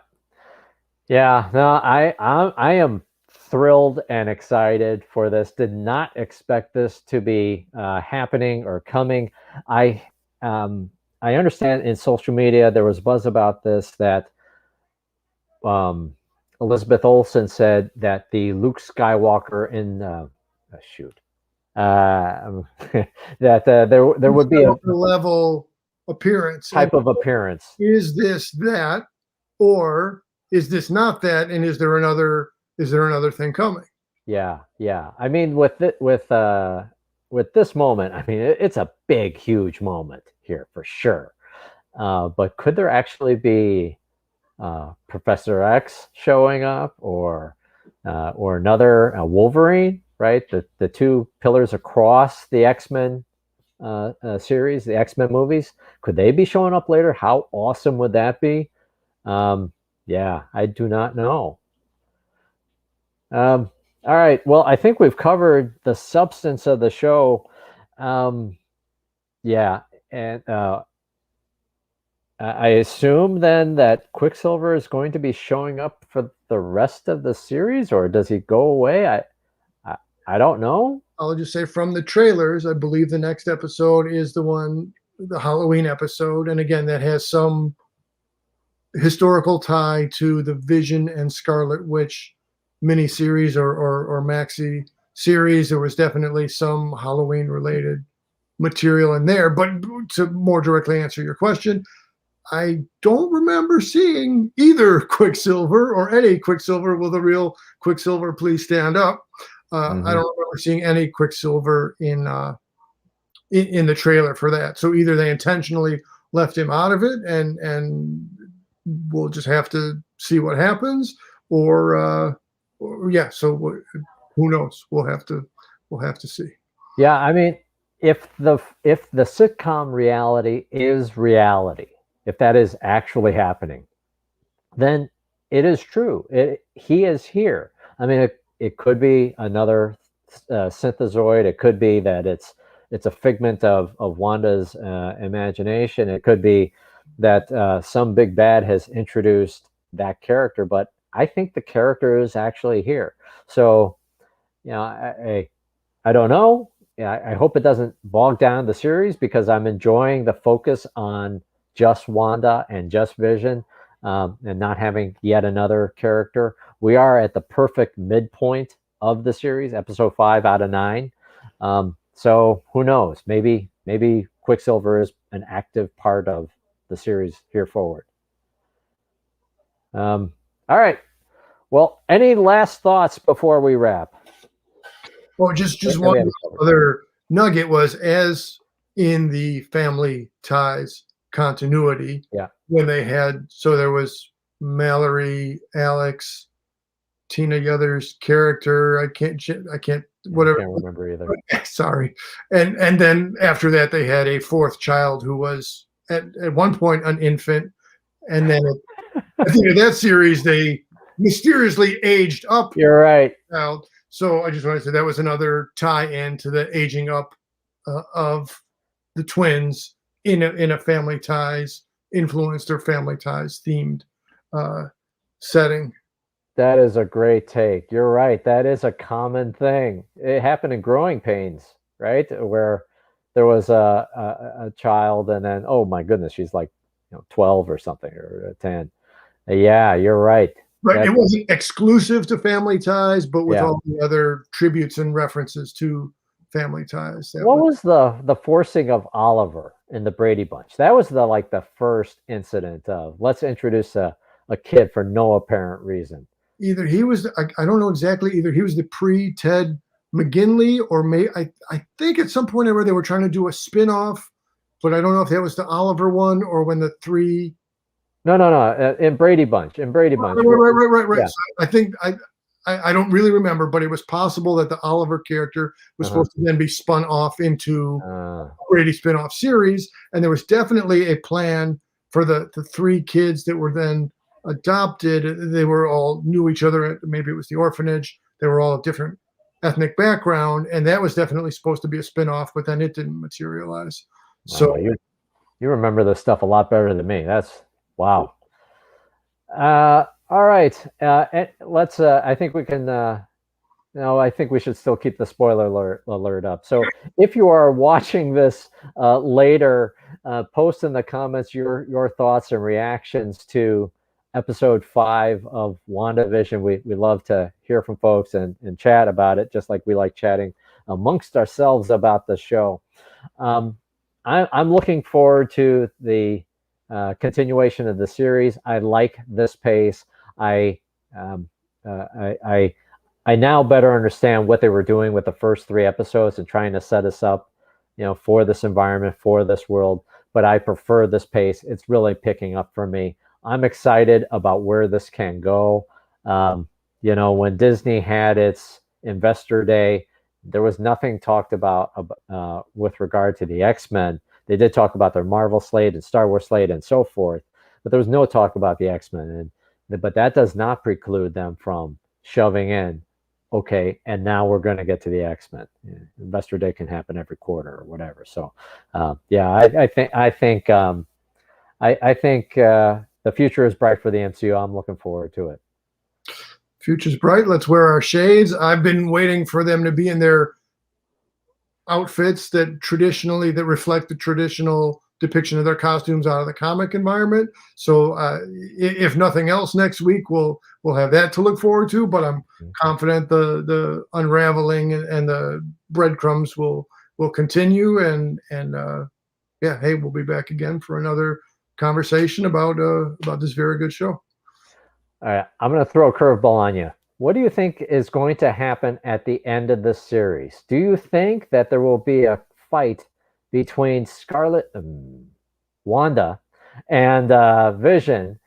yeah. No, I am thrilled and excited for this. Did not expect this to be happening or coming. I understand in social media there was buzz about this, that Elizabeth Olsen said that the Luke Skywalker in that there would be a level appearance type of appearance. Is this that, or is this not that? And is there another thing coming? Yeah. I mean, with this moment, I mean, it's a big, huge moment here for sure. But could there actually be Professor X showing up, or another Wolverine? Right, the two pillars across the X-Men series, the X-Men movies. Could they be showing up later? How awesome would that be? Yeah, I do not know. All right. Well, I think we've covered the substance of the show. Yeah, and I assume then that Quicksilver is going to be showing up for the rest of the series, or does he go away? I don't know. I'll just say, from the trailers, I believe the next episode is the Halloween episode, and again, that has some historical tie to the Vision and Scarlet Witch miniseries or maxi series. There was definitely some Halloween related material in there. But to more directly answer your question, I don't remember seeing either Quicksilver or any Quicksilver. Will the real Quicksilver please stand up? I don't remember seeing any Quicksilver in the trailer for that. So either they intentionally left him out of it, and we'll just have to see what happens, or yeah. So who knows? We'll have to see. Yeah, I mean, if the sitcom reality is reality, if that is actually happening, then it is true. He is here. I mean, it could be another synthezoid. It could be that it's a figment of Wanda's imagination. It could be that some big bad has introduced that character. But I think the character is actually here. So, I don't know. Yeah, I hope it doesn't bog down the series because I'm enjoying the focus on just Wanda and just Vision, and not having yet another character. We are at the perfect midpoint of the series, episode 5 out of 9. So who knows? Maybe Quicksilver is an active part of the series here forward. All right. Well, any last thoughts before we wrap? Well, just one other nugget was, as in the Family Ties continuity, Yeah. when they had, so there was Mallory, Alex, Tina Yothers' character. I can't, whatever. I can't remember either. Sorry. And then after that, they had a fourth child who was at one point an infant. And then at the end of that series, they mysteriously aged up. You're right. Child. So I just wanted to say that was another tie-in to the aging up of the twins in a Family Ties influenced or Family Ties themed setting. That is a great take. You're right. That is a common thing. It happened in Growing Pains, right? Where there was a child, and then, oh my goodness, she's like 12 or something, or 10. Yeah, you're right. Right. It wasn't exclusive to Family Ties, but with Yeah. all the other tributes and references to Family Ties. What was the forcing of Oliver in the Brady Bunch? That was the first incident of let's introduce a kid for no apparent reason. Either he was, I don't know exactly, either he was the pre-Ted McGinley, or I think at some point they were trying to do a spin-off, but I don't know if that was the Oliver one or when the three. No. In Brady Bunch. Right. Yeah. So I think I don't really remember, but it was possible that the Oliver character was supposed to then be spun off into a Brady spin-off series, and there was definitely a plan for the three kids that were then adopted. They were all knew each other. Maybe it was the orphanage. They were all different ethnic background, and that was definitely supposed to be a spin-off, but then it didn't materialize. Wow, So you remember this stuff a lot better than me. That's wow. All right. Let's. I think we can. No, I think we should still keep the spoiler alert up. So if you are watching this later, post in the comments your thoughts and reactions to episode 5 of WandaVision. We love to hear from folks and chat about it, just like we like chatting amongst ourselves about the show. I'm looking forward to the continuation of the series. I like this pace. I now better understand what they were doing with the first 3 episodes and trying to set us up, for this environment, for this world. But I prefer this pace. It's really picking up for me. I'm excited about where this can go. When Disney had its Investor Day, there was nothing talked about with regard to the X-Men. They did talk about their Marvel slate and Star Wars slate and so forth, but there was no talk about the X-Men. But that does not preclude them from shoving in, okay, and now we're going to get to the X-Men. Investor Day can happen every quarter or whatever. So, I think the future is bright for the MCU. I'm looking forward to it. Future's bright. Let's wear our shades. I've been waiting for them to be in their outfits that reflect the traditional depiction of their costumes out of the comic environment. So if nothing else, next week we'll have that to look forward to. But I'm confident the unraveling and the breadcrumbs will continue. And hey, we'll be back again for another conversation about this very good show. All right, I'm going to throw a curveball on you. What do you think is going to happen at the end of this series? Do you think that there will be a fight between Wanda and Vision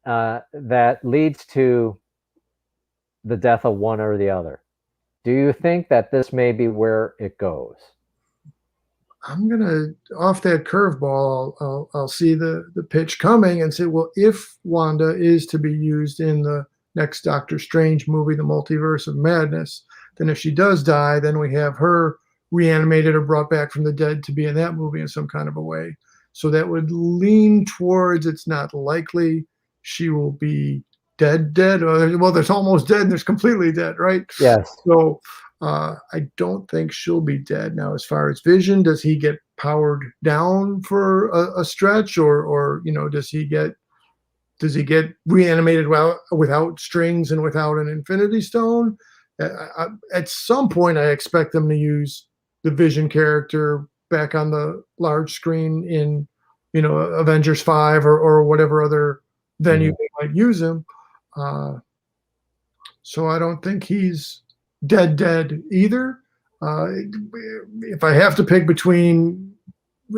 that leads to the death of one or the other? Do you think that this may be where it goes? I'm gonna off that curveball. I'll see the pitch coming and say, well, if Wanda is to be used in the next Doctor Strange movie, the Multiverse of Madness, then if she does die, then we have her reanimated or brought back from the dead to be in that movie in some kind of a way. So that would lean towards it's not likely she will be dead. Well, there's almost dead and there's completely dead, right? Yes. So I don't think she'll be dead. Now, as far as Vision, does he get powered down for a stretch, or does he get reanimated without strings and without an Infinity Stone? At some point, I expect them to use the Vision character back on the large screen in Avengers 5 or whatever other venue they might use him. So I don't think he's dead either. If I have to pick between,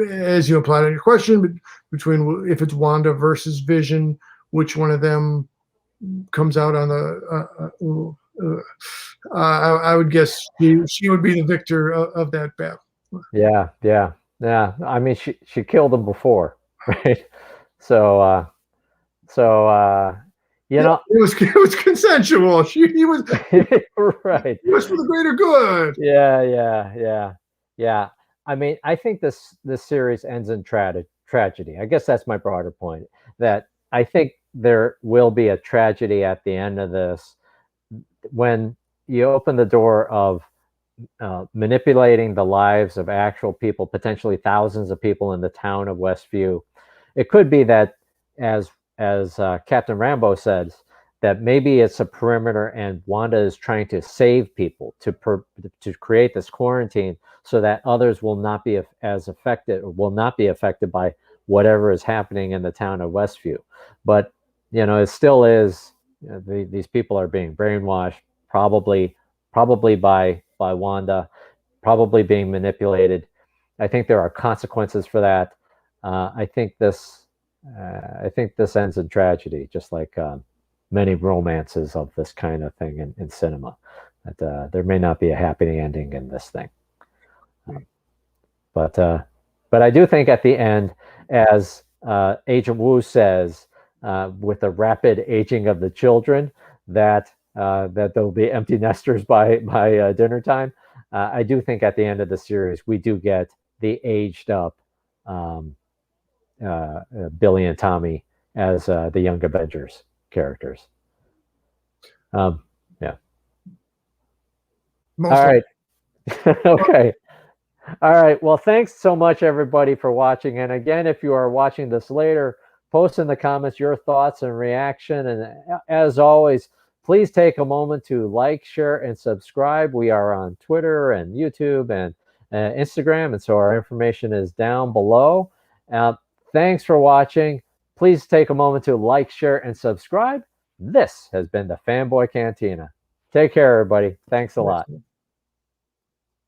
as you implied in your question, between if it's Wanda versus Vision, which one of them comes out on the I would guess she would be the victor of that battle. Yeah. I mean, she killed him before, right? So it was consensual. He was right. He was for the greater good. Yeah. I mean, I think this series ends in tragedy. I guess that's my broader point. That I think there will be a tragedy at the end of this when you open the door of manipulating the lives of actual people, potentially thousands of people in the town of Westview. It could be that, as Captain Rambo says, that maybe it's a perimeter and Wanda is trying to save people to create this quarantine so that others will not be as affected, or will not be affected by whatever is happening in the town of Westview. But it still is. These people are being brainwashed, probably by Wanda, probably being manipulated. I think there are consequences for that. I think this ends in tragedy, just like many romances of this kind of thing in cinema. That there may not be a happy ending in this thing, but I do think at the end, as Agent Wu says, with the rapid aging of the children, that there'll be empty nesters by dinner time. I do think at the end of the series we do get the aged up Billy and Tommy as the Young Avengers characters. Yeah. All right. Okay. All right. Well, thanks so much, everybody, for watching. And again, if you are watching this later, post in the comments your thoughts and reaction. And as always, please take a moment to like, share, and subscribe. We are on Twitter and YouTube and Instagram, and so our information is down below. Thanks for watching. Please take a moment to like, share, and subscribe. This has been the Fanboy Cantina. Take care, everybody. Thanks a lot.